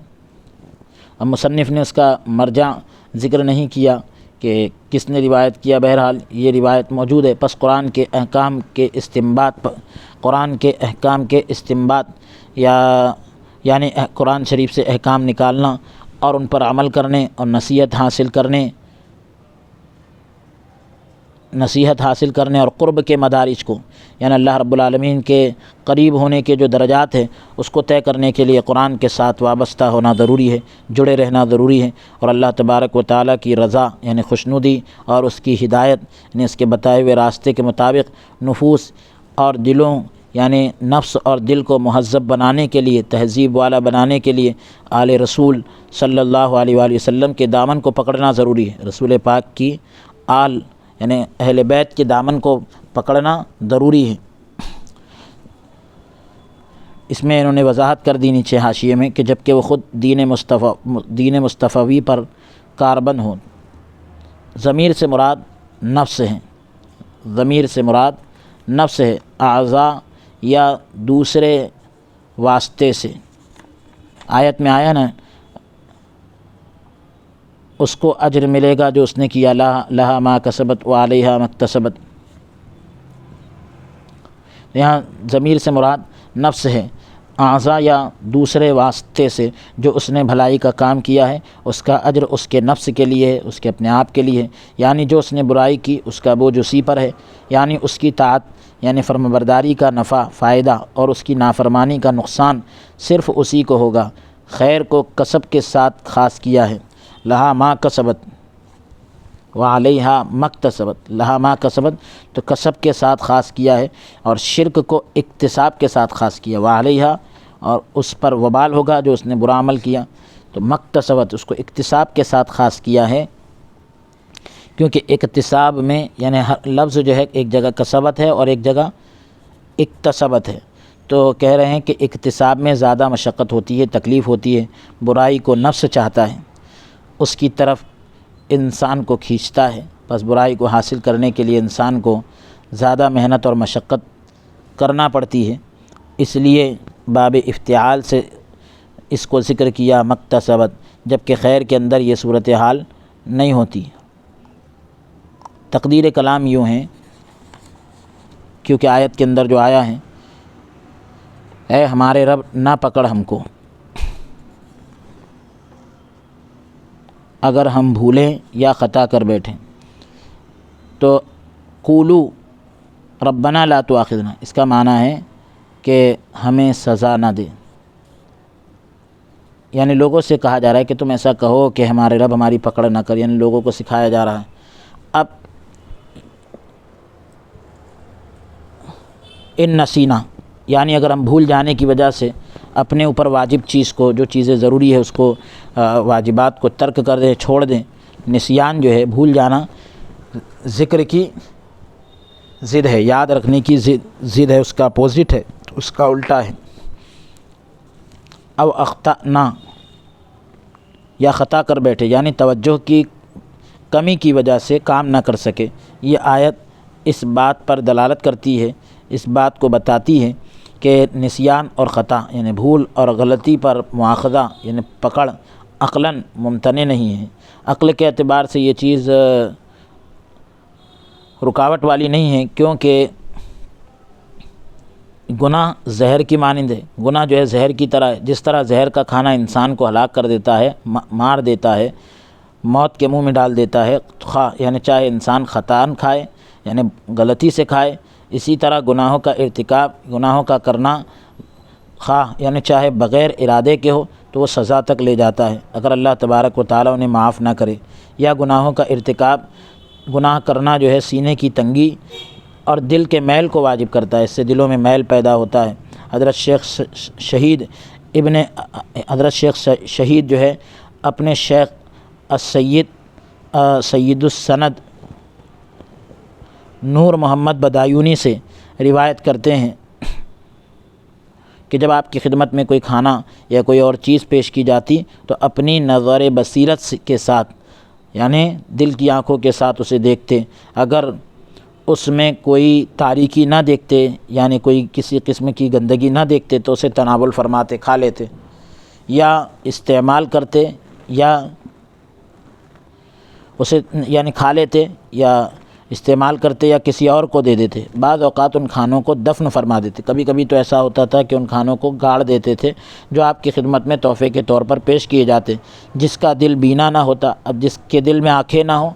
اب مصنف نے اس کا مرجع ذکر نہیں کیا کہ کس نے روایت کیا، بہرحال یہ روایت موجود ہے۔ پس قرآن کے احکام کے استنباط یعنی قرآن شریف سے احکام نکالنا اور ان پر عمل کرنے اور نصیحت حاصل کرنے اور قرب کے مدارج کو یعنی اللہ رب العالمین کے قریب ہونے کے جو درجات ہیں اس کو طے کرنے کے لیے قرآن کے ساتھ وابستہ ہونا ضروری ہے، جڑے رہنا ضروری ہے، اور اللہ تبارک و تعالیٰ کی رضا یعنی خوشنودی اور اس کی ہدایت یعنی اس کے بتائے ہوئے راستے کے مطابق نفوس اور دلوں یعنی نفس اور دل کو مہذب بنانے کے لیے، تہذیب والا بنانے کے لیے آل رسول صلی اللہ علیہ وآلہ وسلم کے دامن کو پکڑنا ضروری ہے۔ رسول پاک کی آل یعنی اہل بیت کے دامن کو پکڑنا ضروری ہے۔ اس میں انہوں نے وضاحت کر دی نیچے حاشیے میں کہ جبکہ وہ خود دین مصطفی پر کاربند ہوں۔ ضمیر سے مراد نفس ہے، اعضاء یا دوسرے واسطے سے۔ آیت میں آیا نا، اس کو اجر ملے گا جو اس نے کیا، لہا ما کسبت و علیہا ما اکتسبت۔ یہاں ضمیر سے مراد نفس ہے، اعضاء یا دوسرے واسطے سے جو اس نے بھلائی کا کام کیا ہے، اس کا اجر اس کے نفس کے لیے ہے، اس کے اپنے آپ کے لیے ہے، یعنی جو اس نے برائی کی اس کا بوجھ اسی پر ہے، یعنی اس کی طاعت یعنی فرمانبرداری کا نفع فائدہ اور اس کی نافرمانی کا نقصان صرف اسی کو ہوگا۔ خیر کو کسب کے ساتھ خاص کیا ہے، لہا ما کسبت وعلیہا ما اکتسبت، لہا ما کسبت تو کسب کے ساتھ خاص کیا ہے، اور شرک کو اکتساب کے ساتھ خاص کیا، وعلیہا اور اس پر وبال ہوگا جو اس نے برا عمل کیا، تو ما اکتسبت اس کو اکتساب کے ساتھ خاص کیا ہے، کیونکہ اکتساب میں یعنی ہر لفظ جو ہے ایک جگہ کسبت ہے اور ایک جگہ اکتسبت ہے، تو کہہ رہے ہیں کہ اکتساب میں زیادہ مشقت ہوتی ہے، تکلیف ہوتی ہے، برائی کو نفس چاہتا ہے، اس کی طرف انسان کو کھینچتا ہے، بس برائی کو حاصل کرنے کے لیے انسان کو زیادہ محنت اور مشقت کرنا پڑتی ہے، اس لیے باب افتعال سے اس کو ذکر کیا مکتسبت، جبکہ خیر کے اندر یہ صورتحال نہیں ہوتی۔ تقدیر کلام یوں ہیں، کیونکہ آیت کے اندر جو آیا ہے، اے ہمارے رب نہ پکڑ ہم کو اگر ہم بھولیں یا خطا کر بیٹھیں۔ تو قولو ربنا لا تؤاخذنا اس کا معنی ہے کہ ہمیں سزا نہ دے، یعنی لوگوں سے کہا جا رہا ہے کہ تم ایسا کہو کہ ہمارے رب ہماری پکڑ نہ کر، یعنی لوگوں کو سکھایا جا رہا ہے۔ اب ان نسینا یعنی اگر ہم بھول جانے کی وجہ سے اپنے اوپر واجب چیز کو، جو چیزیں ضروری ہے اس کو، واجبات کو ترک کر دیں، چھوڑ دیں۔ نسیان جو ہے بھول جانا ذکر کی ضد ہے، یاد رکھنے کی ضد ہے، اس کا اپوزٹ ہے، اس کا الٹا ہے۔ او اخطأنا یا خطا کر بیٹھے، یعنی توجہ کی کمی کی وجہ سے کام نہ کر سکے۔ یہ آیت اس بات پر دلالت کرتی ہے، اس بات کو بتاتی ہے کہ نسیان اور خطا یعنی بھول اور غلطی پر مواخذہ یعنی پکڑ عقلاً ممتنع نہیں ہے۔ عقل کے اعتبار سے یہ چیز رکاوٹ والی نہیں ہے، کیونکہ گناہ زہر کی مانند ہے۔ گناہ جو ہے زہر کی طرح ہے، جس طرح زہر کا کھانا انسان کو ہلاک کر دیتا ہے، مار دیتا ہے، موت کے منہ میں ڈال دیتا ہے، یعنی چاہے انسان خطاً کھائے یعنی غلطی سے کھائے، اسی طرح گناہوں کا ارتکاب، گناہوں کا کرنا یعنی چاہے بغیر ارادے کے ہو تو وہ سزا تک لے جاتا ہے اگر اللہ تبارک و تعالیٰ انہیں معاف نہ کرے۔ یا گناہوں کا ارتکاب، گناہ کرنا جو ہے سینے کی تنگی اور دل کے میل کو واجب کرتا ہے، اس سے دلوں میں میل پیدا ہوتا ہے۔ حضرت شیخ شہید جو ہے اپنے شیخ سید السند نور محمد بدایونی سے روایت کرتے ہیں کہ جب آپ کی خدمت میں کوئی کھانا یا کوئی اور چیز پیش کی جاتی تو اپنی نظر بصیرت کے ساتھ یعنی دل کی آنکھوں کے ساتھ اسے دیکھتے، اگر اس میں کوئی تاریکی نہ دیکھتے یعنی کوئی کسی قسم کی گندگی نہ دیکھتے تو اسے تناول فرماتے، کھا لیتے یا استعمال کرتے، یا اسے یعنی کھا لیتے یا استعمال کرتے یا کسی اور کو دے دیتے۔ بعض اوقات ان کھانوں کو دفن فرما دیتے، کبھی کبھی تو ایسا ہوتا تھا کہ ان کھانوں کو گاڑ دیتے تھے جو آپ کی خدمت میں تحفے کے طور پر پیش کیے جاتے۔ جس کا دل بینا نہ ہوتا، اب جس کے دل میں آنکھیں نہ ہوں،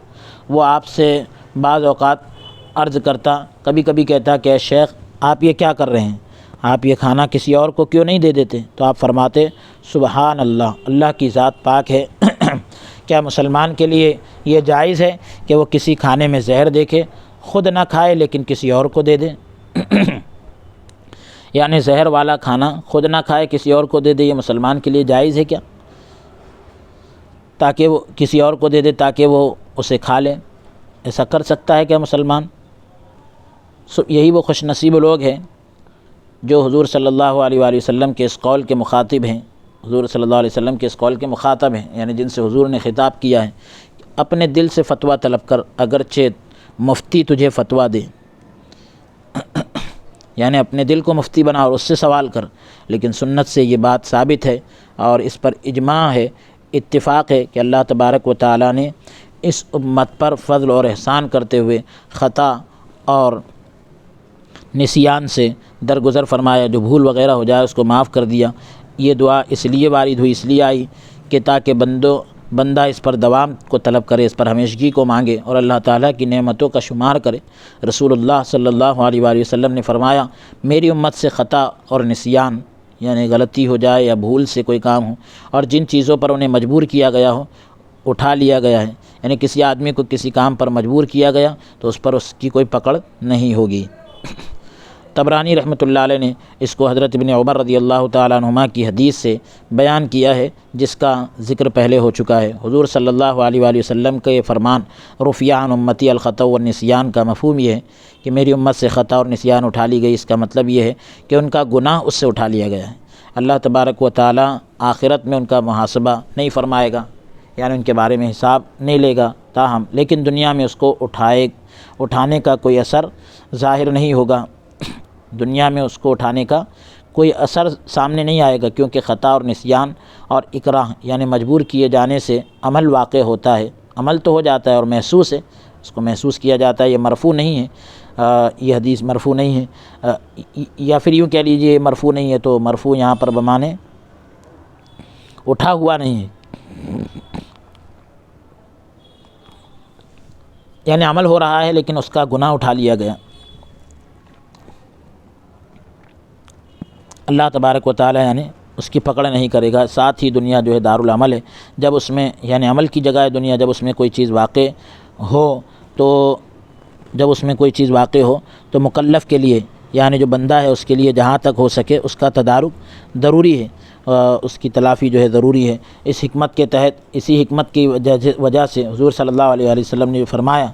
وہ آپ سے بعض اوقات عرض کرتا، کبھی کبھی کہتا کہ اے شیخ آپ یہ کیا کر رہے ہیں، آپ یہ کھانا کسی اور کو کیوں نہیں دے دیتے؟ تو آپ فرماتے سبحان اللہ، اللہ کی ذات پاک ہے، کیا مسلمان کے لیے یہ جائز ہے کہ وہ کسی کھانے میں زہر دیکھے، خود نہ کھائے لیکن کسی اور کو دے دے؟ یعنی زہر والا کھانا خود نہ کھائے کسی اور کو دے دے، یہ مسلمان کے لیے جائز ہے کیا؟ تاکہ وہ کسی اور کو دے دے تاکہ وہ اسے کھا لے، ایسا کر سکتا ہے کیا مسلمان؟ یہی وہ خوش نصیب لوگ ہیں جو حضور صلی اللہ علیہ وآلہ وسلم کے اس قول کے مخاطب ہیں، حضور صلی اللہ علیہ وسلم کے اس قول کے مخاطب ہیں، یعنی جن سے حضور نے خطاب کیا ہے، اپنے دل سے فتویٰ طلب کر، اگرچہ مفتی تجھے فتویٰ دے، یعنی اپنے دل کو مفتی بنا اور اس سے سوال کر، لیکن سنت سے یہ بات ثابت ہے اور اس پر اجماع ہے، اتفاق ہے کہ اللہ تبارک و تعالیٰ نے اس امت پر فضل اور احسان کرتے ہوئے خطا اور نسیان سے درگزر فرمایا، جو بھول وغیرہ ہو جائے اس کو معاف کر دیا۔ یہ دعا اس لیے وارد ہوئی، اس لیے آئی کہ تاکہ بندہ اس پر دوام کو طلب کرے، اس پر ہمیشگی کو مانگے اور اللہ تعالیٰ کی نعمتوں کا شمار کرے۔ رسول اللہ صلی اللہ علیہ وآلہ وسلم نے فرمایا میری امت سے خطا اور نسیان یعنی غلطی ہو جائے یا بھول سے کوئی کام ہو اور جن چیزوں پر انہیں مجبور کیا گیا ہو اٹھا لیا گیا ہے، یعنی کسی آدمی کو کسی کام پر مجبور کیا گیا تو اس پر اس کی کوئی پکڑ نہیں ہوگی۔ طبرانی رحمۃ اللہ علیہ نے اس کو حضرت ابن عمر رضی اللہ تعالیٰ عنہما کی حدیث سے بیان کیا ہے جس کا ذکر پہلے ہو چکا ہے۔ حضور صلی اللہ علیہ وآلہ وسلم کا یہ فرمان رفع عن امتی الخطأ والنسیان کا مفہوم یہ ہے کہ میری امت سے خطا اور نسیان اٹھا لی گئی، اس کا مطلب یہ ہے کہ ان کا گناہ اس سے اٹھا لیا گیا ہے۔ اللہ تبارک و تعالیٰ آخرت میں ان کا محاسبہ نہیں فرمائے گا، یعنی ان کے بارے میں حساب نہیں لے گا تاہم، لیکن دنیا میں اس کو اٹھانے کا کوئی اثر ظاہر نہیں ہوگا، دنیا میں اس کو اٹھانے کا کوئی اثر سامنے نہیں آئے گا، کیونکہ خطا اور نسیان اور اکراہ یعنی مجبور کیے جانے سے عمل واقع ہوتا ہے، عمل تو ہو جاتا ہے اور محسوس ہے، اس کو محسوس کیا جاتا ہے، یہ مرفوع نہیں ہے، یہ حدیث مرفوع نہیں ہے، یا پھر یوں کہہ لیجئے مرفوع نہیں ہے تو مرفوع یہاں پر بمانے اٹھا ہوا نہیں ہے۔ یعنی عمل ہو رہا ہے لیکن اس کا گناہ اٹھا لیا گیا، اللہ تبارک و تعالی یعنی اس کی پکڑ نہیں کرے گا۔ ساتھ ہی دنیا جو ہے دارالعمل ہے، جب اس میں یعنی عمل کی جگہ ہے دنیا، جب اس میں کوئی چیز واقع ہو تو مکلف کے لیے یعنی جو بندہ ہے اس کے لیے جہاں تک ہو سکے اس کا تدارک ضروری ہے، اس کی تلافی جو ہے ضروری ہے۔ اس حکمت کے تحت، اسی حکمت کی وجہ سے حضور صلی اللہ علیہ وآلہ وسلم نے فرمایا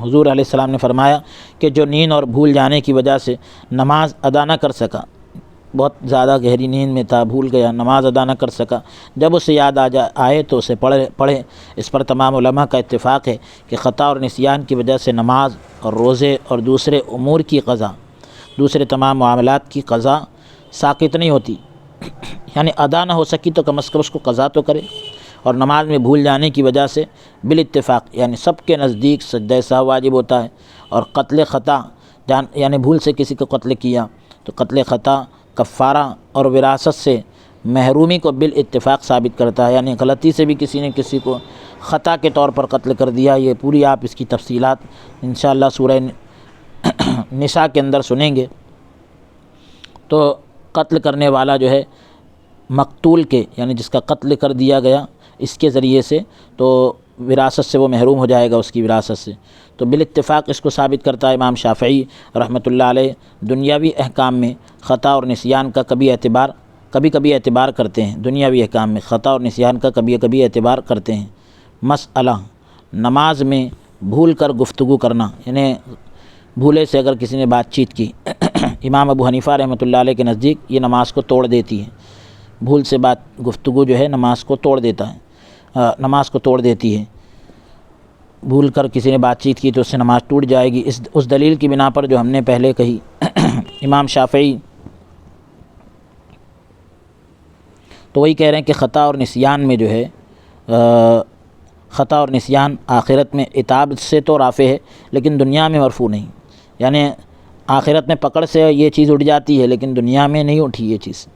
حضور علیہ السلام نے فرمایا کہ جو نیند اور بھول جانے کی وجہ سے نماز ادا نہ کر سکا، بہت زیادہ گہری نیند میں تھا، بھول گیا، نماز ادا نہ کر سکا، جب اسے یاد آئے تو اسے پڑھے۔ اس پر تمام علماء کا اتفاق ہے کہ خطا اور نسیان کی وجہ سے نماز اور روزے اور دوسرے امور کی قضا، دوسرے تمام معاملات کی قضا ساقط نہیں ہوتی، یعنی ادا نہ ہو سکی تو کم از کم اس کو قضا تو کرے۔ اور نماز میں بھول جانے کی وجہ سے بالاتفاق یعنی سب کے نزدیک سجدہ سہو واجب ہوتا ہے، اور قتل خطا یعنی بھول سے کسی کو قتل کیا تو قتل خطا کفارہ اور وراثت سے محرومی کو بالاتفاق ثابت کرتا ہے، یعنی غلطی سے بھی کسی نے کسی کو خطا کے طور پر قتل کر دیا، یہ پوری آپ اس کی تفصیلات انشاءاللہ سورہ نساء کے اندر سنیں گے۔ تو قتل کرنے والا جو ہے مقتول کے یعنی جس کا قتل کر دیا گیا اس کے ذریعے سے تو وراثت سے وہ محروم ہو جائے گا، اس کی وراثت سے۔ تو بالاتفاق اس کو ثابت کرتا ہے امام شافعی رحمۃ اللہ علیہ، دنیاوی احکام میں خطا اور نسیان کا کبھی کبھی اعتبار کرتے ہیں، دنیاوی احکام میں خطا اور نسیان کا کبھی اعتبار کرتے ہیں۔ مسئلہ نماز میں بھول کر گفتگو کرنا، یعنی بھولے سے اگر کسی نے بات چیت کی امام ابو حنیفہ رحمۃ اللہ علیہ کے نزدیک یہ نماز کو توڑ دیتی ہے، بھول سے گفتگو جو ہے نماز کو توڑ دیتی ہے، بھول کر کسی نے بات چیت کی تو اس سے نماز ٹوٹ جائے گی، اس دلیل کی بنا پر جو ہم نے پہلے کہی۔ امام شافعی تو وہی کہہ رہے ہیں کہ خطا اور نسیان میں جو ہے خطا اور نسیان آخرت میں عتاب سے تو رافع ہے لیکن دنیا میں مرفوع نہیں، یعنی آخرت میں پکڑ سے یہ چیز اٹھ جاتی ہے لیکن دنیا میں نہیں اٹھی یہ چیز۔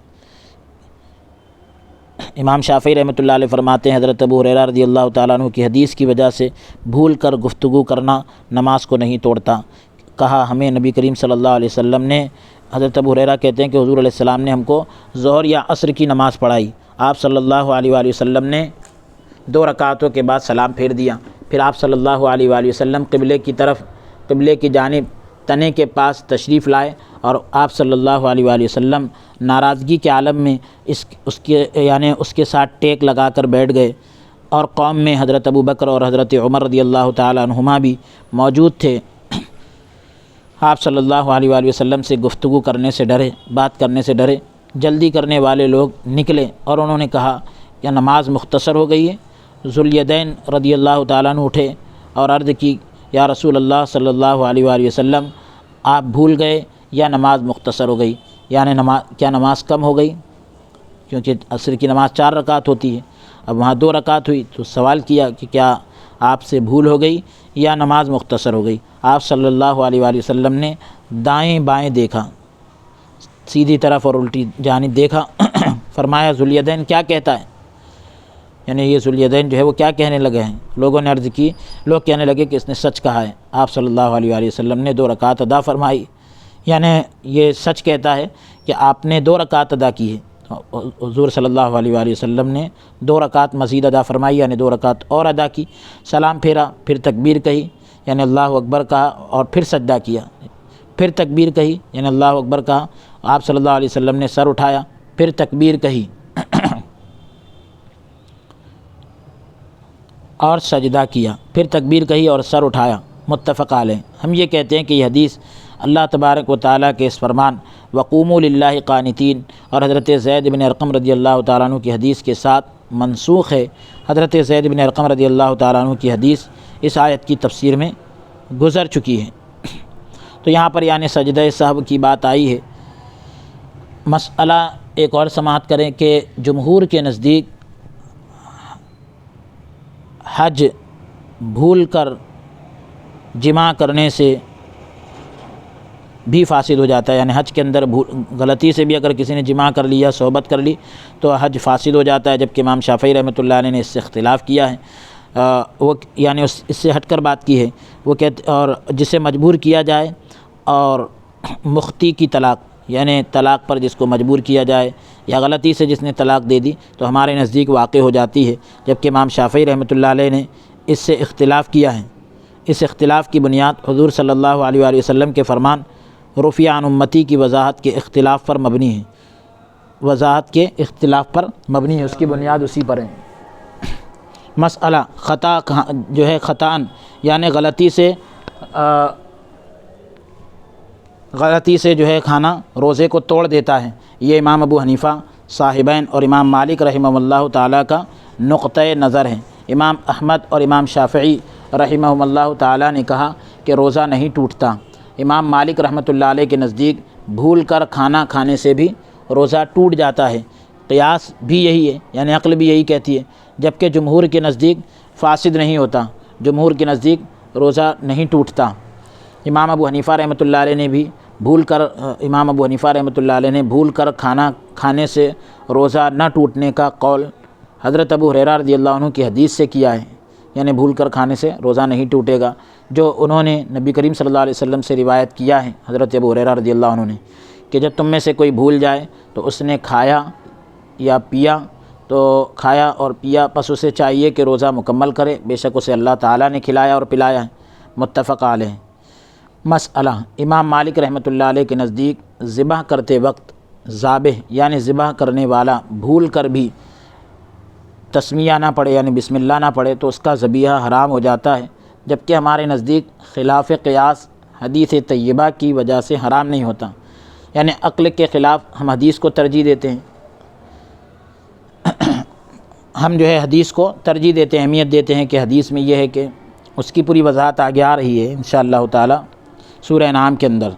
امام شافعی رحمۃ اللہ علیہ فرماتے ہیں حضرت ابو ہریرہ رضی اللہ تعالیٰ عنہ کی حدیث کی وجہ سے بھول کر گفتگو کرنا نماز کو نہیں توڑتا۔ کہا ہمیں نبی کریم صلی اللہ علیہ وسلم نے، حضرت ابو ہریرہ کہتے ہیں کہ حضور علیہ السلام نے ہم کو ظہر یا عصر کی نماز پڑھائی، آپ صلی اللہ علیہ وآلہ وسلم نے 2 رکعتوں کے بعد سلام پھیر دیا، پھر آپ صلی اللہ علیہ وآلہ وسلم قبلے کی جانب تنے کے پاس تشریف لائے، اور آپ صلی اللہ علیہ وآلہ وسلم ناراضگی کے عالم میں اس کے ساتھ ٹیک لگا کر بیٹھ گئے، اور قوم میں حضرت ابو بکر اور حضرت عمر رضی اللہ تعالی عنہما بھی موجود تھے۔ آپ صلی اللہ علیہ وآلہ وسلم سے گفتگو کرنے سے ڈرے، بات کرنے سے ڈرے، جلدی کرنے والے لوگ نکلے اور انہوں نے کہا کہ نماز مختصر ہو گئی ہے۔ ذوالیدین رضی اللہ تعالیٰ عنہ اٹھے اور عرض کی یا رسول اللہ صلی اللہ علیہ وآلہ وسلم، آپ بھول گئے یا نماز مختصر ہو گئی، یعنی کیا نماز کم ہو گئی؟ کیونکہ عصر کی نماز 4 رکعت ہوتی ہے، اب وہاں 2 رکعت ہوئی، تو سوال کیا کہ کیا آپ سے بھول ہو گئی یا نماز مختصر ہو گئی؟ آپ صلی اللہ علیہ وآلہ وسلم نے دائیں بائیں دیکھا، سیدھی طرف اور الٹی جانب دیکھا، فرمایا ذوالیدین کیا کہتا ہے؟ یعنی یہ ذوالیدین جو ہے وہ کیا کہنے لگے ہیں؟ لوگوں نے عرض کی، لوگ کہنے لگے کہ اس نے سچ کہا ہے، آپ صلی اللہ علیہ وآلہ وسلم نے 2 رکعت ادا فرمائی، یعنی یہ سچ کہتا ہے کہ آپ نے 2 رکعت ادا کی ہے۔ حضور صلی اللہ علیہ وآلہ وسلم نے 2 رکعت مزید ادا فرمائی، یعنی 2 رکعت اور ادا کی، سلام پھیرا، پھر تکبیر کہی یعنی اللہ اکبر کہا، اور پھر سجدہ کیا، پھر تکبیر کہی یعنی اللہ اکبر کہا، آپ صلی اللہ علیہ وسلم نے سر اٹھایا، پھر تکبیر کہی اور سجدہ کیا، پھر تکبیر کہی اور سر اٹھایا، متفق علیہ۔ ہم یہ کہتے ہیں کہ یہ حدیث اللہ تبارک و تعالیٰ کے اس فرمان وقوموا للہ قانتین اور حضرت زید بن ارقم رضی اللہ تعالیٰ عنہ کی حدیث کے ساتھ منسوخ ہے۔ حضرت زید بن ارقم رضی اللہ تعالیٰ عنہ کی حدیث اس آیت کی تفسیر میں گزر چکی ہے۔ تو یہاں پر یعنی سجدہ سہو کی بات آئی ہے۔ مسئلہ ایک اور سماعت کریں کہ جمہور کے نزدیک حج بھول کر جماع کرنے سے بھی فاسد ہو جاتا ہے، یعنی حج کے اندر غلطی سے بھی اگر کسی نے جماع کر لیا، صحبت کر لی تو حج فاسد ہو جاتا ہے، جبکہ امام شافعی رحمۃ اللہ علیہ نے اس سے اختلاف کیا ہے۔ وہ یعنی اس سے ہٹ کر بات کی ہے، وہ کہتے اور جسے مجبور کیا جائے، اور مختی کی طلاق یعنی طلاق پر جس کو مجبور کیا جائے یا غلطی سے جس نے طلاق دے دی تو ہمارے نزدیک واقع ہو جاتی ہے، جبکہ امام شافعی رحمۃ اللہ علیہ نے اس سے اختلاف کیا ہے۔ اس اختلاف کی بنیاد حضور صلی اللہ علیہ وآلہ وسلم کے فرمان رفع عن امتی کی وضاحت کے اختلاف پر مبنی ہے، وضاحت کے اختلاف پر مبنی ہے، اس کی بنیاد اسی پر ہے۔ مسئلہ خطا جو ہے خطاً یعنی غلطی سے جو ہے کھانا روزے کو توڑ دیتا ہے، یہ امام ابو حنیفہ صاحبین اور امام مالک رحمہ اللہ تعالیٰ کا نقطۂ نظر ہے۔ امام احمد اور امام شافعی رحمہ اللہ تعالیٰ نے کہا کہ روزہ نہیں ٹوٹتا۔ امام مالک رحمۃ اللہ علیہ کے نزدیک بھول کر کھانا کھانے سے بھی روزہ ٹوٹ جاتا ہے، قیاس بھی یہی ہے یعنی عقل بھی یہی کہتی ہے، جبکہ جمہور کے نزدیک فاسد نہیں ہوتا، جمہور کے نزدیک روزہ نہیں ٹوٹتا۔ امام ابو حنیفہ رحمۃ اللہ علیہ نے بھول کر کھانا کھانے سے روزہ نہ ٹوٹنے کا قول حضرت ابو ہریرہ رضی اللہ عنہ کی حدیث سے کیا ہے، یعنی بھول کر کھانے سے روزہ نہیں ٹوٹے گا، جو انہوں نے نبی کریم صلی اللہ علیہ وسلم سے روایت کیا ہے حضرت ابو ہریرہ رضی اللہ عنہ نے کہ جب تم میں سے کوئی بھول جائے تو اس نے کھایا اور پیا پس اسے چاہیے کہ روزہ مکمل کرے، بے شک اسے اللہ تعالیٰ نے کھلایا اور پلایا ہے، متفق علیہ۔ مسئلہ امام مالک رحمۃ اللہ علیہ کے نزدیک ذبح کرتے وقت ذابح یعنی ذبح کرنے والا بھول کر بھی تسمیہ نہ پڑھے یعنی بسم اللہ نہ پڑھے تو اس کا ذبیحہ حرام ہو جاتا ہے، جبکہ ہمارے نزدیک خلاف قیاس حدیث طیبہ کی وجہ سے حرام نہیں ہوتا، یعنی عقل کے خلاف ہم حدیث کو ترجیح دیتے ہیں، ہم جو ہے حدیث کو ترجیح دیتے ہیں، اہمیت دیتے ہیں کہ حدیث میں یہ ہے کہ اس کی پوری وضاحت آگے آ رہی ہے انشاءاللہ تعالی سورہ انعام کے اندر۔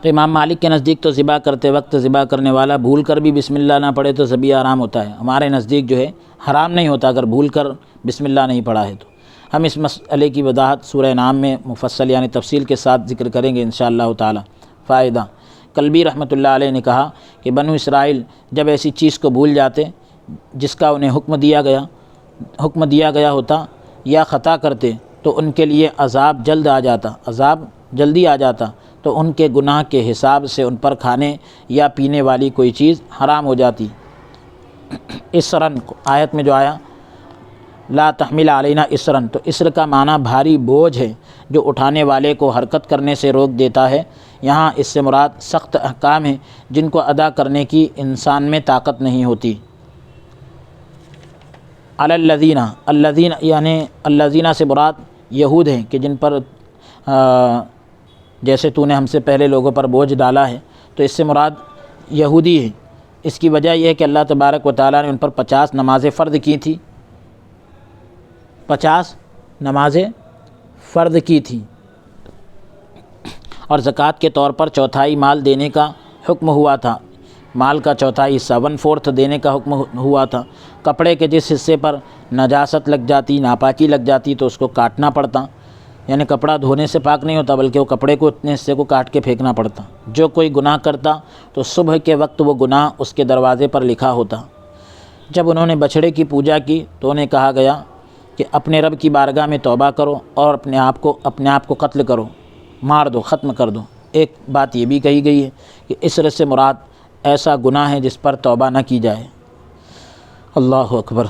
تو امام مالک کے نزدیک تو ذبح کرتے وقت ذبح کرنے والا بھول کر بھی بسم اللہ نہ پڑھے تو ذبیحہ حرام ہوتا ہے، ہمارے نزدیک جو ہے حرام نہیں ہوتا اگر بھول کر بسم اللہ نہیں پڑھا ہے تو۔ ہم اس مسئلے کی وضاحت سورہ انعام میں مفصل یعنی تفصیل کے ساتھ ذکر کریں گے انشاءاللہ تعالی۔ فائدہ، کلبی رحمۃ اللہ علیہ نے کہا کہ بنو اسرائیل جب ایسی چیز کو بھول جاتے جس کا انہیں حکم دیا گیا ہوتا یا خطا کرتے تو ان کے لیے عذاب جلدی آ جاتا تو ان کے گناہ کے حساب سے ان پر کھانے یا پینے والی کوئی چیز حرام ہو جاتی۔ اسرن آیت میں جو آیا لا تحمل علینا اسرن، تو اسر کا معنی بھاری بوجھ ہے جو اٹھانے والے کو حرکت کرنے سے روک دیتا ہے، یہاں اس سے مراد سخت احکام ہیں جن کو ادا کرنے کی انسان میں طاقت نہیں ہوتی۔ الذین یعنی الذین سے مراد یہود ہیں کہ جن پر جیسے تو نے ہم سے پہلے لوگوں پر بوجھ ڈالا ہے، تو اس سے مراد یہودی ہے۔ اس کی وجہ یہ ہے کہ اللہ تبارک و تعالیٰ نے ان پر 50 نمازیں فرض کی تھی، 50 نمازیں فرض کی تھی، اور زکوٰۃ کے طور پر چوتھائی مال دینے کا حکم ہوا تھا، مال کا چوتھائی حصہ 1/4 دینے کا حکم ہوا تھا۔ کپڑے کے جس حصے پر نجاست لگ جاتی، ناپاکی لگ جاتی تو اس کو کاٹنا پڑتا، یعنی کپڑا دھونے سے پاک نہیں ہوتا بلکہ وہ کپڑے کو اتنے حصے کو کاٹ کے پھینکنا پڑتا۔ جو کوئی گناہ کرتا تو صبح کے وقت وہ گناہ اس کے دروازے پر لکھا ہوتا۔ جب انہوں نے بچھڑے کی پوجا کی تو انہیں کہا گیا کہ اپنے رب کی بارگاہ میں توبہ کرو اور اپنے آپ کو قتل کرو، مار دو، ختم کر دو۔ ایک بات یہ بھی کہی گئی ہے کہ اسر سے مراد ایسا گناہ ہے جس پر توبہ نہ کی جائے۔ اللہ اکبر۔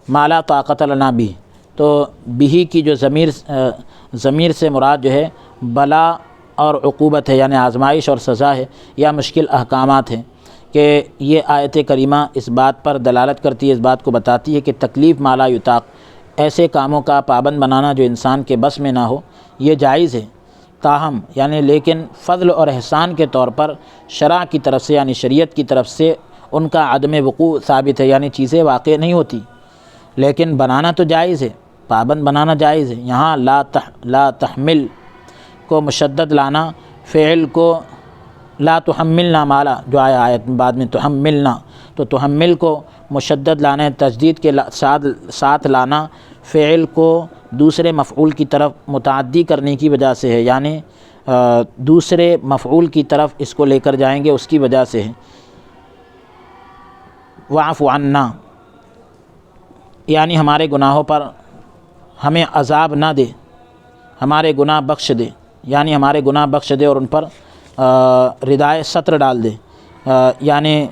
مالا طاقت لنا بھی، تو بھی کی جو ضمیر سے مراد جو ہے بلا اور عقوبت ہے، یعنی آزمائش اور سزا ہے یا مشکل احکامات ہیں، کہ یہ آیت کریمہ اس بات پر دلالت کرتی ہے، اس بات کو بتاتی ہے کہ تکلیف مالا یطاق، ایسے کاموں کا پابند بنانا جو انسان کے بس میں نہ ہو، یہ جائز ہے، تاہم یعنی لیکن فضل اور احسان کے طور پر شرع کی طرف سے یعنی شریعت کی طرف سے ان کا عدم وقوع ثابت ہے، یعنی چیزیں واقع نہیں ہوتی، لیکن بنانا تو جائز ہے، پابند بنانا جائز ہے۔ یہاں لا تحمل کو مشدد لانا، فعل کو لا تحملنا مالا جو آیا آیت میں بعد میں تحملنا، تو تحمل کو مشدد لانا، تجدید کے ساتھ لانا فعل کو دوسرے مفعول کی طرف متعدی کرنے کی وجہ سے ہے، یعنی دوسرے مفعول کی طرف اس کو لے کر جائیں گے اس کی وجہ سے ہے۔ واعف عنا، یعنی ہمارے گناہوں پر ہمیں عذاب نہ دے، ہمارے گناہ بخش دے، یعنی ہمارے گناہ بخش دے اور ان پر ردائے ستر ڈال دے، یعنی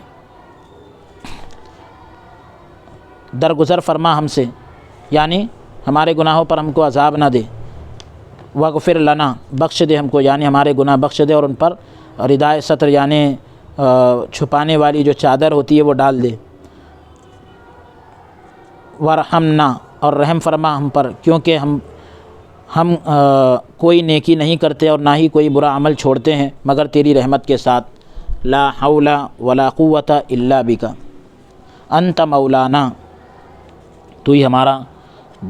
درگزر فرما ہم سے، یعنی ہمارے گناہوں پر ہم کو عذاب نہ دے، وغفر لنا، بخش دے ہم کو، یعنی ہمارے گناہ بخش دے اور ان پر ردائے ستر یعنی چھپانے والی جو چادر ہوتی ہے وہ ڈال دے، ورحمنا، اور رحم فرما ہم پر، کیونکہ ہم کوئی نیکی نہیں کرتے اور نہ ہی کوئی برا عمل چھوڑتے ہیں مگر تیری رحمت کے ساتھ، لا حول ولا قوت الا بک، انت مولانا، تو ہی ہمارا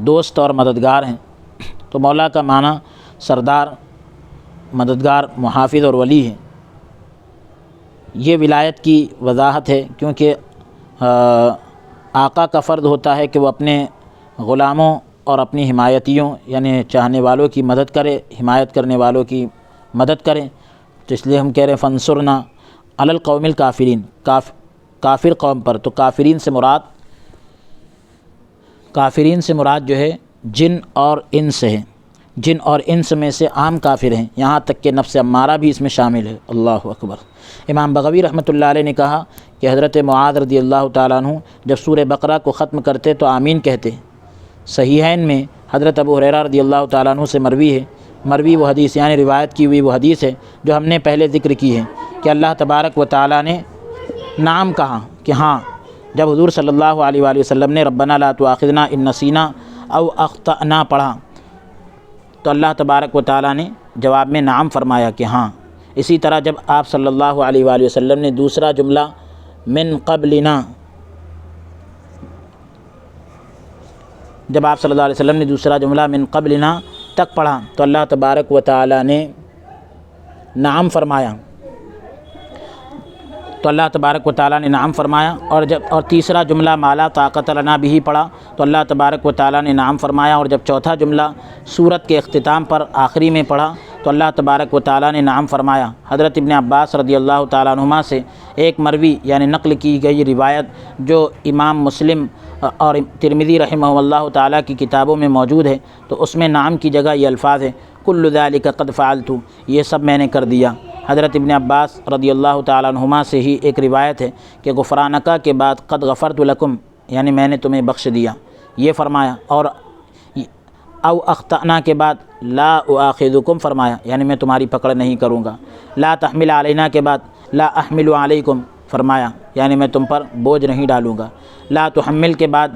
دوست اور مددگار ہیں۔ تو مولا کا معنی سردار، مددگار، محافظ اور ولی ہے۔ یہ ولایت کی وضاحت ہے، کیونکہ آقا کا فرض ہوتا ہے کہ وہ اپنے غلاموں اور اپنی حمایتیوں یعنی چاہنے والوں کی مدد کرے، حمایت کرنے والوں کی مدد کریں، تو اس لیے ہم کہہ رہے ہیں فانصرنا علی القوم الکافرین، کافر قوم پر۔ تو کافرین سے مراد جو ہے جن اور انس ہے، جن اور انس میں سے عام کافر ہیں، یہاں تک کہ نفس امارہ بھی اس میں شامل ہے۔ اللہ اکبر۔ امام بغوی رحمۃ اللہ علیہ نے کہا کہ حضرت معاذ رضی اللہ تعالیٰ عنہ جب سورہ بقرہ کو ختم کرتے تو آمین کہتے۔ صحیحین میں حضرت ابو ہریرہ رضی اللہ تعالیٰ عنہ سے مروی وہ حدیث یعنی روایت کی ہوئی وہ حدیث ہے جو ہم نے پہلے ذکر کی ہے کہ اللہ تبارک و تعالیٰ نے نعم کہا کہ ہاں، جب حضور صلی اللہ علیہ وآلہ وسلم نے ربنا لا تؤاخذنا ان نسینا او اخطأنا پڑھا تو اللہ تبارک و تعالیٰ نے جواب میں نعم فرمایا کہ ہاں۔ اسی طرح جب آپ صلی اللہ علیہ وآلہ وسلم نے دوسرا جملہ من قبلنا، جب آپ صلی اللہ علیہ وسلم نے دوسرا جملہ من قبلنا تک پڑھا تو اللہ تبارک و تعالیٰ نے نعم فرمایا، تو اللہ تبارک و تعالیٰ نے نعم فرمایا، اور تیسرا جملہ ما لا طاقت لنا بھی پڑھا تو اللہ تبارک و تعالیٰ نے نعم فرمایا، اور جب چوتھا جملہ سورت کے اختتام پر آخری میں پڑھا تو اللہ تبارک و تعالیٰ نے نعم فرمایا۔ حضرت ابن عباس رضی اللہ تعالیٰ عنہما سے ایک مروی یعنی نقل کی گئی روایت جو امام مسلم اور ترمذی رحمہ اللہ تعالیٰ کی کتابوں میں موجود ہے، تو اس میں نعم کی جگہ یہ الفاظ ہے کل ذالک قد فعلت، یہ سب میں نے کر دیا۔ حضرت ابن عباس رضی اللہ تعالیٰ عنہما سے ہی ایک روایت ہے کہ غفرانکا کے بعد قد غفرت لکم یعنی میں نے تمہیں بخش دیا یہ فرمایا، اور او اخطأنا کے بعد لا اؤاخذکم فرمایا یعنی میں تمہاری پکڑ نہیں کروں گا۔ لا تحمل علینا کے بعد لا احمل علیکم فرمایا یعنی میں تم پر بوجھ نہیں ڈالوں گا۔ لا تحمل کے بعد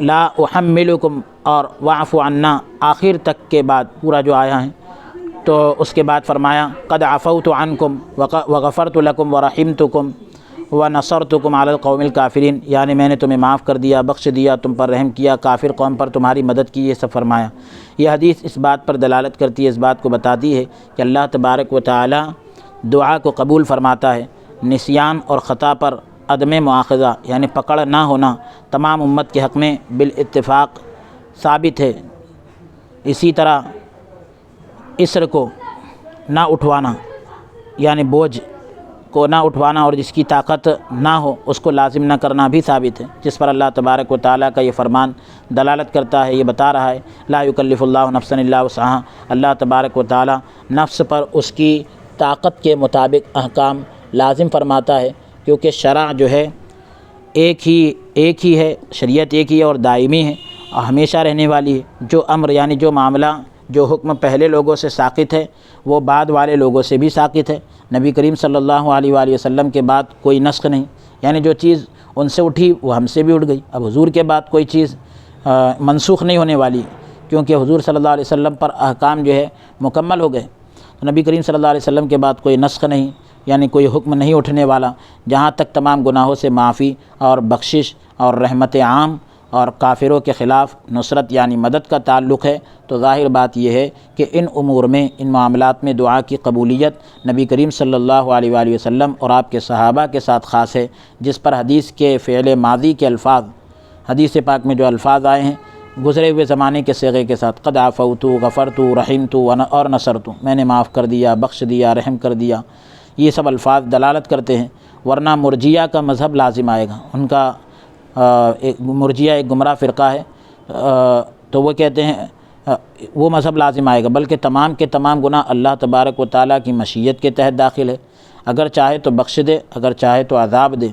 لا احملکم اور واعف عنا آخر تک کے بعد پورا جو آیا ہے تو اس کے بعد فرمایا قد عفوت عنکم وغفرت لکم ورحمتکم ونصرتکم علی القوم الکافرین یعنی میں نے تمہیں معاف کر دیا، بخش دیا، تم پر رحم کیا، کافر قوم پر تمہاری مدد کی، یہ سب فرمایا۔ یہ حدیث اس بات پر دلالت کرتی ہے، اس بات کو بتاتی ہے کہ اللہ تبارک و تعالی دعا کو قبول فرماتا ہے۔ نسیان اور خطا پر عدم مؤاخذہ یعنی پکڑ نہ ہونا تمام امت کے حق میں بالاتفاق ثابت ہے۔ اسی طرح اسر کو نہ اٹھوانا یعنی بوجھ کو نہ اٹھوانا اور جس کی طاقت نہ ہو اس کو لازم نہ کرنا بھی ثابت ہے، جس پر اللہ تبارک و تعالیٰ کا یہ فرمان دلالت کرتا ہے، یہ بتا رہا ہے لا یکلف اللہ نفسا الا وسعہا، اللہ تبارک و تعالیٰ نفس پر اس کی طاقت کے مطابق احکام لازم فرماتا ہے، کیونکہ شرع جو ہے ایک ہی ہے، شریعت ایک ہی ہے اور دائمی ہے اور ہمیشہ رہنے والی ہے۔ جو امر یعنی جو معاملہ جو حکم پہلے لوگوں سے ساقط ہے وہ بعد والے لوگوں سے بھی ساقط ہے۔ نبی کریم صلی اللہ علیہ وآلہ وسلم کے بعد کوئی نسخ نہیں، یعنی جو چیز ان سے اٹھی وہ ہم سے بھی اٹھ گئی۔ اب حضور کے بعد کوئی چیز منسوخ نہیں ہونے والی، کیونکہ حضور صلی اللہ علیہ وسلم پر احکام جو ہے مکمل ہو گئے۔ تو نبی کریم صلی اللہ علیہ وسلم کے بعد کوئی نسخ نہیں، یعنی کوئی حکم نہیں اٹھنے والا۔ جہاں تک تمام گناہوں سے معافی اور بخشش اور رحمت عام اور کافروں کے خلاف نصرت یعنی مدد کا تعلق ہے، تو ظاہر بات یہ ہے کہ ان امور میں، ان معاملات میں دعا کی قبولیت نبی کریم صلی اللہ علیہ وآلہ وسلم اور آپ کے صحابہ کے ساتھ خاص ہے، جس پر حدیث کے فعل ماضی کے الفاظ، حدیث پاک میں جو الفاظ آئے ہیں گزرے ہوئے زمانے کے صیغے کے ساتھ قد عفوت، غفرت، رحمت اور نصرت، میں نے معاف کر دیا، بخش دیا، رحم کر دیا، یہ سب الفاظ دلالت کرتے ہیں۔ ورنہ مرجیہ کا مذہب لازم آئے گا، ان کا ایک مرجیہ ایک گمراہ فرقہ ہے، تو وہ کہتے ہیں وہ مذہب لازم آئے گا، بلکہ تمام کے تمام گناہ اللہ تبارک و تعالیٰ کی مشیت کے تحت داخل ہے، اگر چاہے تو بخش دے، اگر چاہے تو عذاب دے۔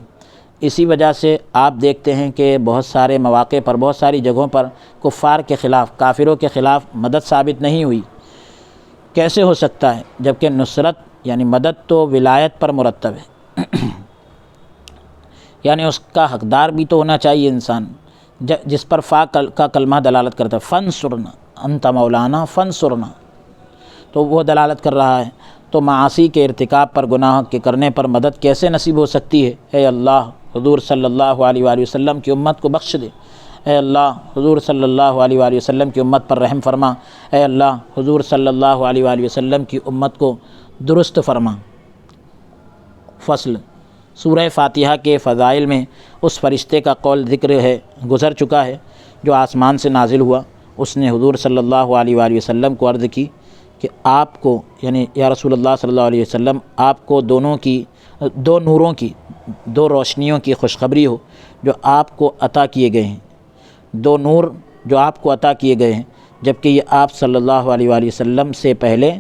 اسی وجہ سے آپ دیکھتے ہیں کہ بہت سارے مواقع پر، بہت ساری جگہوں پر کفار کے خلاف، کافروں کے خلاف مدد ثابت نہیں ہوئی۔ کیسے ہو سکتا ہے؟ جبکہ نصرت یعنی مدد تو ولایت پر مرتب ہے، یعنی اس کا حقدار بھی تو ہونا چاہیے انسان، جس پر فا کا کلمہ دلالت کرتا ہے، فنصرنا انت مولانا فنصرنا، تو وہ دلالت کر رہا ہے۔ تو معاصی کے ارتکاب پر، گناہ کے کرنے پر مدد کیسے نصیب ہو سکتی ہے؟ اے اللہ حضور صلی اللہ علیہ وآلہ وسلم کی امت کو بخش دے، اے اللہ حضور صلی اللہ علیہ وآلہ وسلم کی امت پر رحم فرما، اے اللہ حضور صلی اللہ علیہ وآلہ وسلم کی امت کو درست فرما۔ فصل سورہ فاتحہ کے فضائل میں اس فرشتے کا قول ذکر ہے، گزر چکا ہے، جو آسمان سے نازل ہوا۔ اس نے حضور صلی اللہ علیہ وآلہ وسلم کو عرض کی کہ آپ کو، یعنی یا رسول اللہ صلی اللہ علیہ وسلم، آپ کو دو نوروں کی، دو روشنیوں کی خوشخبری ہو جو آپ کو عطا کیے گئے ہیں، دو نور جو آپ کو عطا کیے گئے ہیں، جبکہ یہ آپ صلی اللہ علیہ وآلہ وسلم سے پہلے،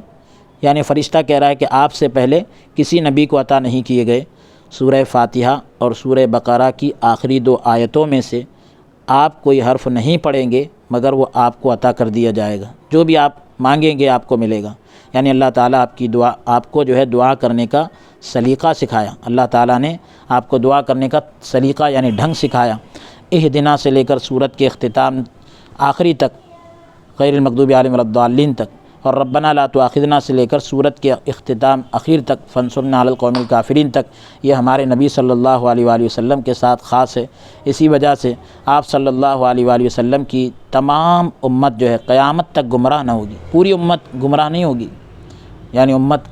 یعنی فرشتہ کہہ رہا ہے کہ آپ سے پہلے کسی نبی کو عطا نہیں کیے گئے۔ سورہ فاتحہ اور سورہ بقرہ کی آخری 2 آیتوں میں سے آپ کوئی حرف نہیں پڑھیں گے مگر وہ آپ کو عطا کر دیا جائے گا، جو بھی آپ مانگیں گے آپ کو ملے گا۔ یعنی اللہ تعالیٰ آپ کی دعا، آپ کو جو ہے دعا کرنے کا سلیقہ سکھایا، اللہ تعالیٰ نے آپ کو دعا کرنے کا سلیقہ یعنی ڈھنگ سکھایا۔ اہدنا سے لے کر سورت کے اختتام آخری تک، غیر المغضوب علیہم ولا الضالین تک، اور ربنا لا تؤاخذنا سے لے کر سورت کے اختتام اخیر تک، فانصرنا علی القوم الکافرین تک، یہ ہمارے نبی صلی اللہ علیہ وآلہ وسلم کے ساتھ خاص ہے۔ اسی وجہ سے آپ صلی اللہ علیہ وآلہ وسلم کی تمام امت جو ہے قیامت تک گمراہ نہ ہوگی، پوری امت گمراہ نہیں ہوگی، یعنی امت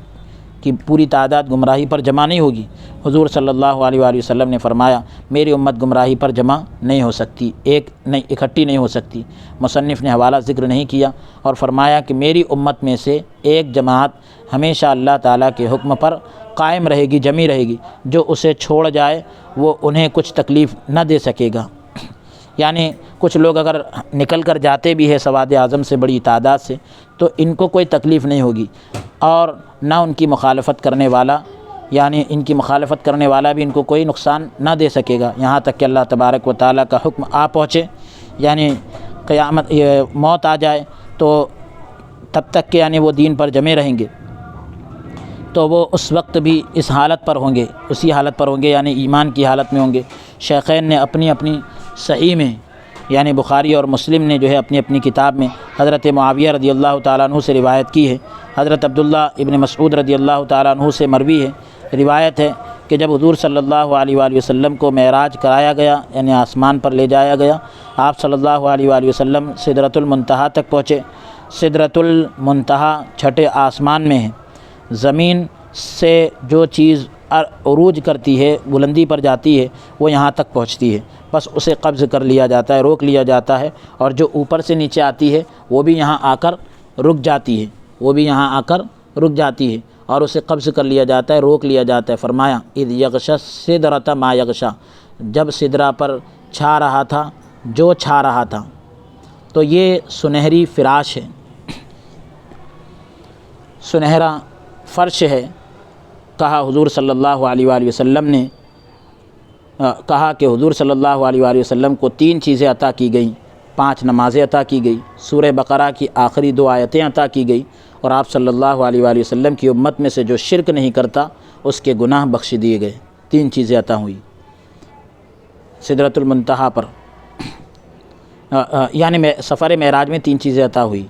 کی پوری تعداد گمراہی پر جمع نہیں ہوگی۔ حضور صلی اللہ علیہ وآلہ وسلم نے فرمایا میری امت گمراہی پر جمع نہیں ہو سکتی، اکٹھی نہیں ہو سکتی۔ مصنف نے حوالہ ذکر نہیں کیا، اور فرمایا کہ میری امت میں سے ایک جماعت ہمیشہ اللہ تعالیٰ کے حکم پر قائم رہے گی، جمی رہے گی، جو اسے چھوڑ جائے وہ انہیں کچھ تکلیف نہ دے سکے گا۔ یعنی کچھ لوگ اگر نکل کر جاتے بھی ہے سواد اعظم سے، بڑی تعداد سے، تو ان کو کوئی تکلیف نہیں ہوگی، اور نہ ان کی مخالفت کرنے والا، یعنی ان کی مخالفت کرنے والا بھی ان کو کوئی نقصان نہ دے سکے گا، یہاں تک کہ اللہ تبارک و تعالیٰ کا حکم آ پہنچے، یعنی قیامت، موت آ جائے، تو تب تک کہ یعنی وہ دین پر جمے رہیں گے، تو وہ اس وقت بھی اس حالت پر ہوں گے، اسی حالت پر ہوں گے، یعنی ایمان کی حالت میں ہوں گے۔ شیخین نے اپنی اپنی صحیح میں، یعنی بخاری اور مسلم نے جو ہے اپنی اپنی کتاب میں حضرت معاویہ رضی اللہ تعالیٰ عنہ سے روایت کی ہے، حضرت عبداللہ ابن مسعود رضی اللہ تعالیٰ عنہ سے مروی ہے، روایت ہے کہ جب حضور صلی اللہ علیہ وآلہ وسلم کو معراج کرایا گیا، یعنی آسمان پر لے جایا گیا، آپ صلی اللہ علیہ وآلہ وسلم سدرۃ المنتہا تک پہنچے۔ سدرۃ المنتہا چھٹے آسمان میں ہے، زمین سے جو چیز عروج کرتی ہے، بلندی پر جاتی ہے، وہ یہاں تک پہنچتی ہے، بس اسے قبض کر لیا جاتا ہے، روک لیا جاتا ہے، اور جو اوپر سے نیچے آتی ہے وہ بھی یہاں آ کر رک جاتی ہے، وہ بھی یہاں آ کر رک جاتی ہے، اور اسے قبض کر لیا جاتا ہے، روک لیا جاتا ہے۔ فرمایا اذ یغشی السدرۃ ما یغشی، جب سدرہ پر چھا رہا تھا جو چھا رہا تھا۔ تو یہ سنہری فراش ہے، سنہرا فرش ہے۔ کہا حضور صلی اللہ علیہ وآلہ وسلم نے کہا کہ حضور صلی اللہ علیہ وآلہ وسلم کو 3 چیزیں عطا کی گئیں، 5 نمازیں عطا کی گئی، سورہ بقرہ کی آخری 2 آیتیں عطا کی گئی، اور آپ صلی اللہ علیہ وآلہ وسلم کی امت میں سے جو شرک نہیں کرتا اس کے گناہ بخش دیے گئے۔ 3 چیزیں عطا ہوئی سدرۃ المنتہا پر، یعنی سفر معراج میں 3 چیزیں عطا ہوئی،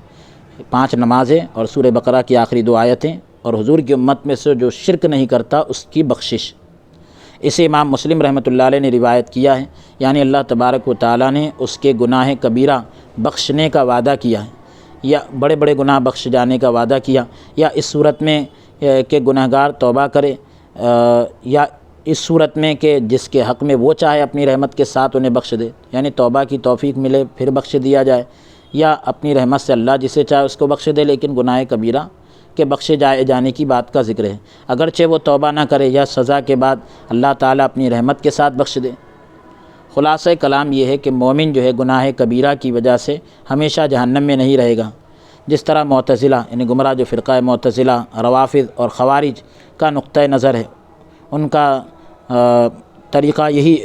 5 نمازیں اور سورہ بقرہ کی آخری 2 آیتیں، اور حضور کی امت میں سے جو شرک نہیں کرتا اس کی بخشش۔ اسے امام مسلم رحمۃ اللہ علیہ نے روایت کیا ہے، یعنی اللہ تبارک و تعالیٰ نے اس کے گناہ کبیرہ بخشنے کا وعدہ کیا ہے، یا بڑے بڑے گناہ بخش جانے کا وعدہ کیا، یا اس صورت میں کہ گناہگار توبہ کرے، یا اس صورت میں کہ جس کے حق میں وہ چاہے اپنی رحمت کے ساتھ انہیں بخش دے، یعنی توبہ کی توفیق ملے پھر بخش دیا جائے، یا اپنی رحمت سے اللہ جسے چاہے اس کو بخش دے، لیکن گناہ کبیرہ کے بخشے جانے کی بات کا ذکر ہے، اگرچہ وہ توبہ نہ کرے یا سزا کے بعد اللہ تعالیٰ اپنی رحمت کے ساتھ بخش دے۔ خلاصہ کلام یہ ہے کہ مومن جو ہے گناہ کبیرہ کی وجہ سے ہمیشہ جہنم میں نہیں رہے گا، جس طرح معتزلہ یعنی گمراہ جو فرقہ معتزلہ، روافض اور خوارج کا نقطۂ نظر ہے، ان کا طریقہ یہی،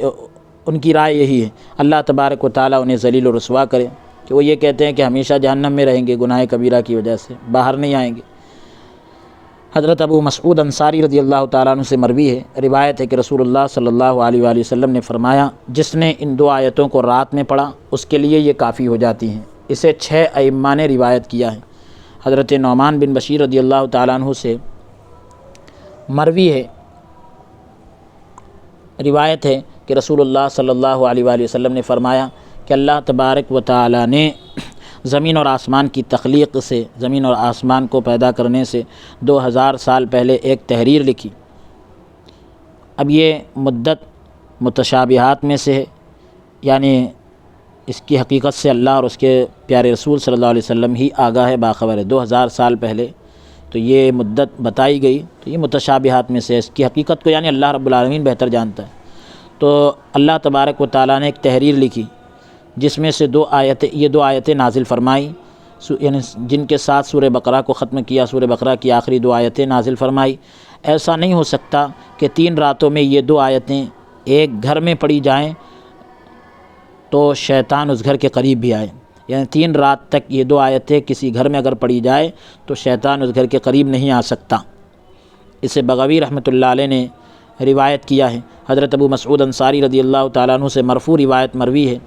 ان کی رائے یہی ہے، اللہ تبارک و تعالیٰ انہیں ذلیل و رسوا کرے کہ وہ یہ کہتے ہیں کہ ہمیشہ جہنم میں رہیں گے گناہ کبیرہ کی وجہ سے، باہر نہیں آئیں گے۔ حضرت ابو مسعود انصاری رضی اللہ تعالیٰ عنہ سے مروی ہے، روایت ہے کہ رسول اللہ صلی اللہ علیہ وآلہ وسلم نے فرمایا، جس نے ان 2 آیتوں کو رات میں پڑھا اس کے لیے یہ کافی ہو جاتی ہیں۔ اسے 6 ائمہ نے روایت کیا ہے۔ حضرت نعمان بن بشیر رضی اللہ تعالیٰ عنہ سے مروی ہے، روایت ہے کہ رسول اللہ صلی اللہ علیہ وآلہ وسلم نے فرمایا کہ اللہ تبارک و تعالیٰ نے زمین اور آسمان کی تخلیق سے، زمین اور آسمان کو پیدا کرنے سے 2000 سال پہلے ایک تحریر لکھی۔ اب یہ مدت متشابہات میں سے ہے، یعنی اس کی حقیقت سے اللہ اور اس کے پیارے رسول صلی اللہ علیہ وسلم ہی آگاہ ہے، باخبر ہے۔ 2000 سال پہلے تو یہ مدت بتائی گئی، تو یہ متشابہات میں سے ہے، اس کی حقیقت کو یعنی اللہ رب العالمین بہتر جانتا ہے۔ تو اللہ تبارک و تعالیٰ نے ایک تحریر لکھی جس میں سے 2 آیتیں نازل فرمائی، یعنی جن کے ساتھ سورہ بقرہ کو ختم کیا، سورہ بقرہ کی آخری 2 آیتیں نازل فرمائی۔ ایسا نہیں ہو سکتا کہ 3 راتوں میں یہ 2 آیتیں ایک گھر میں پڑھی جائیں تو شیطان اس گھر کے قریب بھی آئے، یعنی 3 رات تک یہ 2 آیتیں کسی گھر میں اگر پڑھی جائے تو شیطان اس گھر کے قریب نہیں آ سکتا۔ اسے بغوی رحمۃ اللہ علیہ نے روایت کیا ہے۔ حضرت ابو مسعود انصاری رضی اللہ تعالیٰ عنہ سے مرفوع روایت مروی ہے،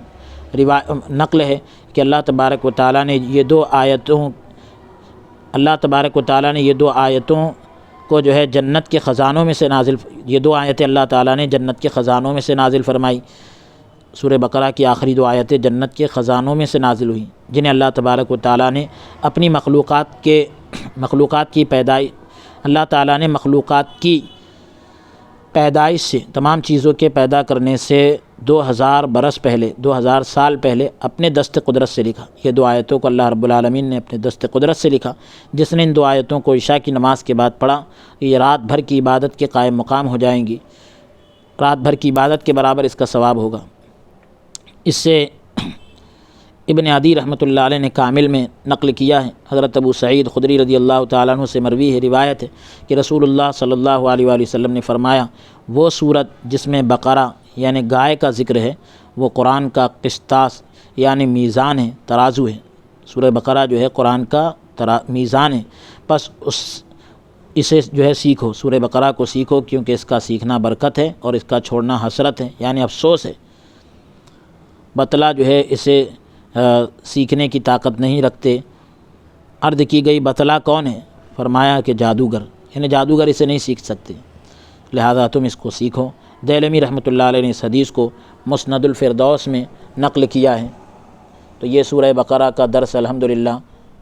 نقل ہے کہ اللہ تبارک و تعالیٰ نے یہ 2 آیتوں کو جو ہے جنت کے خزانوں میں سے نازل، یہ 2 آیتیں اللہ تعالیٰ نے جنت کے خزانوں میں سے نازل فرمائی۔ سورہ بقرہ کی آخری 2 آیتیں جنت کے خزانوں میں سے نازل ہوئیں، جنہیں اللہ تبارک و تعالیٰ نے اپنی مخلوقات کی پیدائش، اللہ تعالیٰ نے مخلوقات کی پیدائش سے، تمام چیزوں کے پیدا کرنے سے 2000 سال پہلے اپنے دست قدرت سے لکھا۔ یہ 2 آیتوں کو اللہ رب العالمین نے اپنے دست قدرت سے لکھا۔ جس نے ان 2 آیتوں کو عشاء کی نماز کے بعد پڑھا، یہ رات بھر کی عبادت کے قائم مقام ہو جائیں گی، رات بھر کی عبادت کے برابر اس کا ثواب ہوگا۔ اس سے ابن عدی رحمۃ اللہ علیہ نے کامل میں نقل کیا ہے۔ حضرت ابو سعید خدری رضی اللہ تعالیٰ عنہ سے مروی ہے، روایت ہے کہ رسول اللہ صلی اللہ علیہ وآلہ وسلم نے فرمایا، وہ سورت جس میں بقرہ یعنی گائے کا ذکر ہے وہ قرآن کا قسطاس یعنی میزان ہے، ترازو ہے۔ سورہ بقرہ جو ہے قرآن کا میزان ہے، بس اسے جو ہے سیکھو، سورہ بقرہ کو سیکھو، کیونکہ اس کا سیکھنا برکت ہے اور اس کا چھوڑنا حسرت ہے یعنی افسوس ہے۔ بطلہ جو ہے اسے سیکھنے کی طاقت نہیں رکھتے۔ عرض کی گئی بطلہ کون ہے؟ فرمایا کہ جادوگر، یعنی جادوگر اسے نہیں سیکھ سکتے، لہذا تم اس کو سیکھو۔ دیلمی رحمۃ اللہ علیہ نے اس حدیث کو مسند الفردوس میں نقل کیا ہے۔ تو یہ سورہ بقرہ کا درس الحمدللہ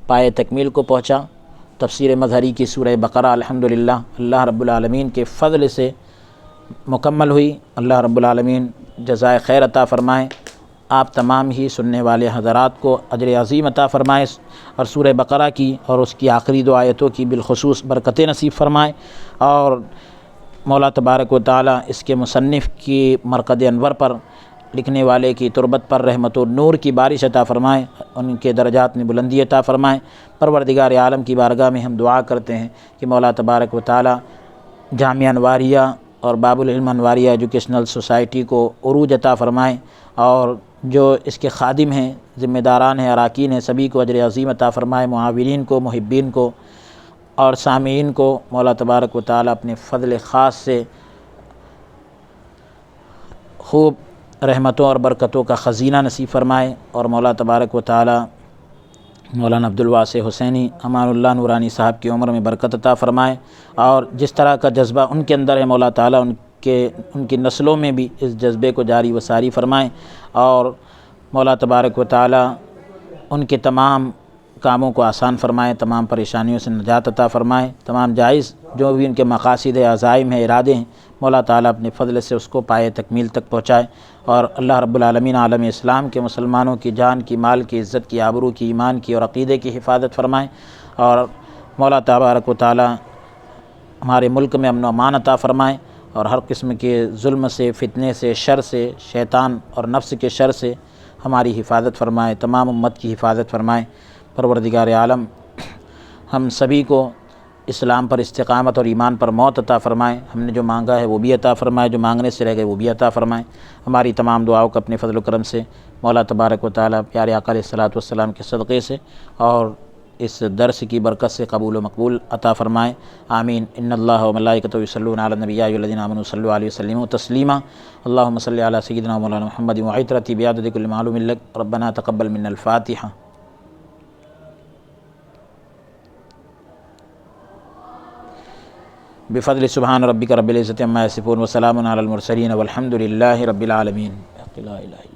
پائے تکمیل کو پہنچا۔ تفسیر مظہری کی سورہ بقرہ الحمدللہ اللہ رب العالمین کے فضل سے مکمل ہوئی۔ اللہ رب العالمین جزائے خیر عطا فرمائے، آپ تمام ہی سننے والے حضرات کو اجر عظیم عطا فرمائے، اور سورہ بقرہ کی اور اس کی آخری 2 آیتوں کی بالخصوص برکتیں نصیب فرمائے، اور مولا تبارک و تعالیٰ اس کے مصنف کی مرقد انور پر، لکھنے والے کی تربت پر رحمت و نور کی بارش عطا فرمائے، ان کے درجات میں بلندی عطا فرمائے۔ پروردگار عالم کی بارگاہ میں ہم دعا کرتے ہیں کہ مولا تبارک و تعالیٰ جامعہ انواریہ اور باب العلم انواریہ ایجوکیشنل سوسائٹی کو عروج عطا فرمائیں، اور جو اس کے خادم ہیں، ذمہ داران ہیں، اراکین ہیں، سبھی کو اجر عظیم عطا فرمائے، معاونین کو، محبین کو اور سامعین کو مولا تبارک و تعالیٰ اپنے فضل خاص سے خوب رحمتوں اور برکتوں کا خزینہ نصیب فرمائے، اور مولا تبارک و تعالیٰ مولانا عبدالواسع حسینی امان اللہ نورانی صاحب کی عمر میں برکت عطا فرمائے، اور جس طرح کا جذبہ ان کے اندر ہے مولا تعالیٰ ان کی نسلوں میں بھی اس جذبے کو جاری و ساری فرمائیں، اور مولا تبارک و تعالیٰ ان کے تمام کاموں کو آسان فرمائیں، تمام پریشانیوں سے نجات عطا فرمائیں، تمام جائز جو بھی ان کے مقاصد عزائم ہیں، ارادے ہیں، مولا تعالیٰ اپنے فضل سے اس کو پائے تکمیل تک پہنچائے، اور اللہ رب العالمین عالم اسلام کے مسلمانوں کی جان کی، مال کی، عزت کی، آبرو کی، ایمان کی اور عقیدے کی حفاظت فرمائیں، اور مولا تبارک و تعالیٰ ہمارے ملک میں امن و امان عطا فرمائیں، اور ہر قسم کے ظلم سے، فتنے سے، شر سے، شیطان اور نفس کے شر سے ہماری حفاظت فرمائے، تمام امت کی حفاظت فرمائے۔ پروردگار عالم ہم سبھی کو اسلام پر استقامت اور ایمان پر موت عطا فرمائے۔ ہم نے جو مانگا ہے وہ بھی عطا فرمائے، جو مانگنے سے رہ گئے وہ بھی عطا فرمائے۔ ہماری تمام دعاؤں کو اپنے فضل و کرم سے مولا تبارک و تعالیٰ پیارے آقا علیہ الصلوۃ والسلام کے صدقے سے اور اس درس کی برکت سے قبول و مقبول عطا فرمائے، آمین۔ ان اللہ و ملائکتہ یصلون علی النبی یا ایھا الذین آمنوا صلوا علیہ وسلموا تسلیما، اللہم صل علی سیدنا مولانا محمد وعطرتی بعدد کل معلوم لک، ربنا تقبل منا الفاتحہ۔ بفضل سبحان ربک رب العزۃ عما یصفون وسلام علی المرسلین والحمد للہ رب العالمین۔ لا الہ الا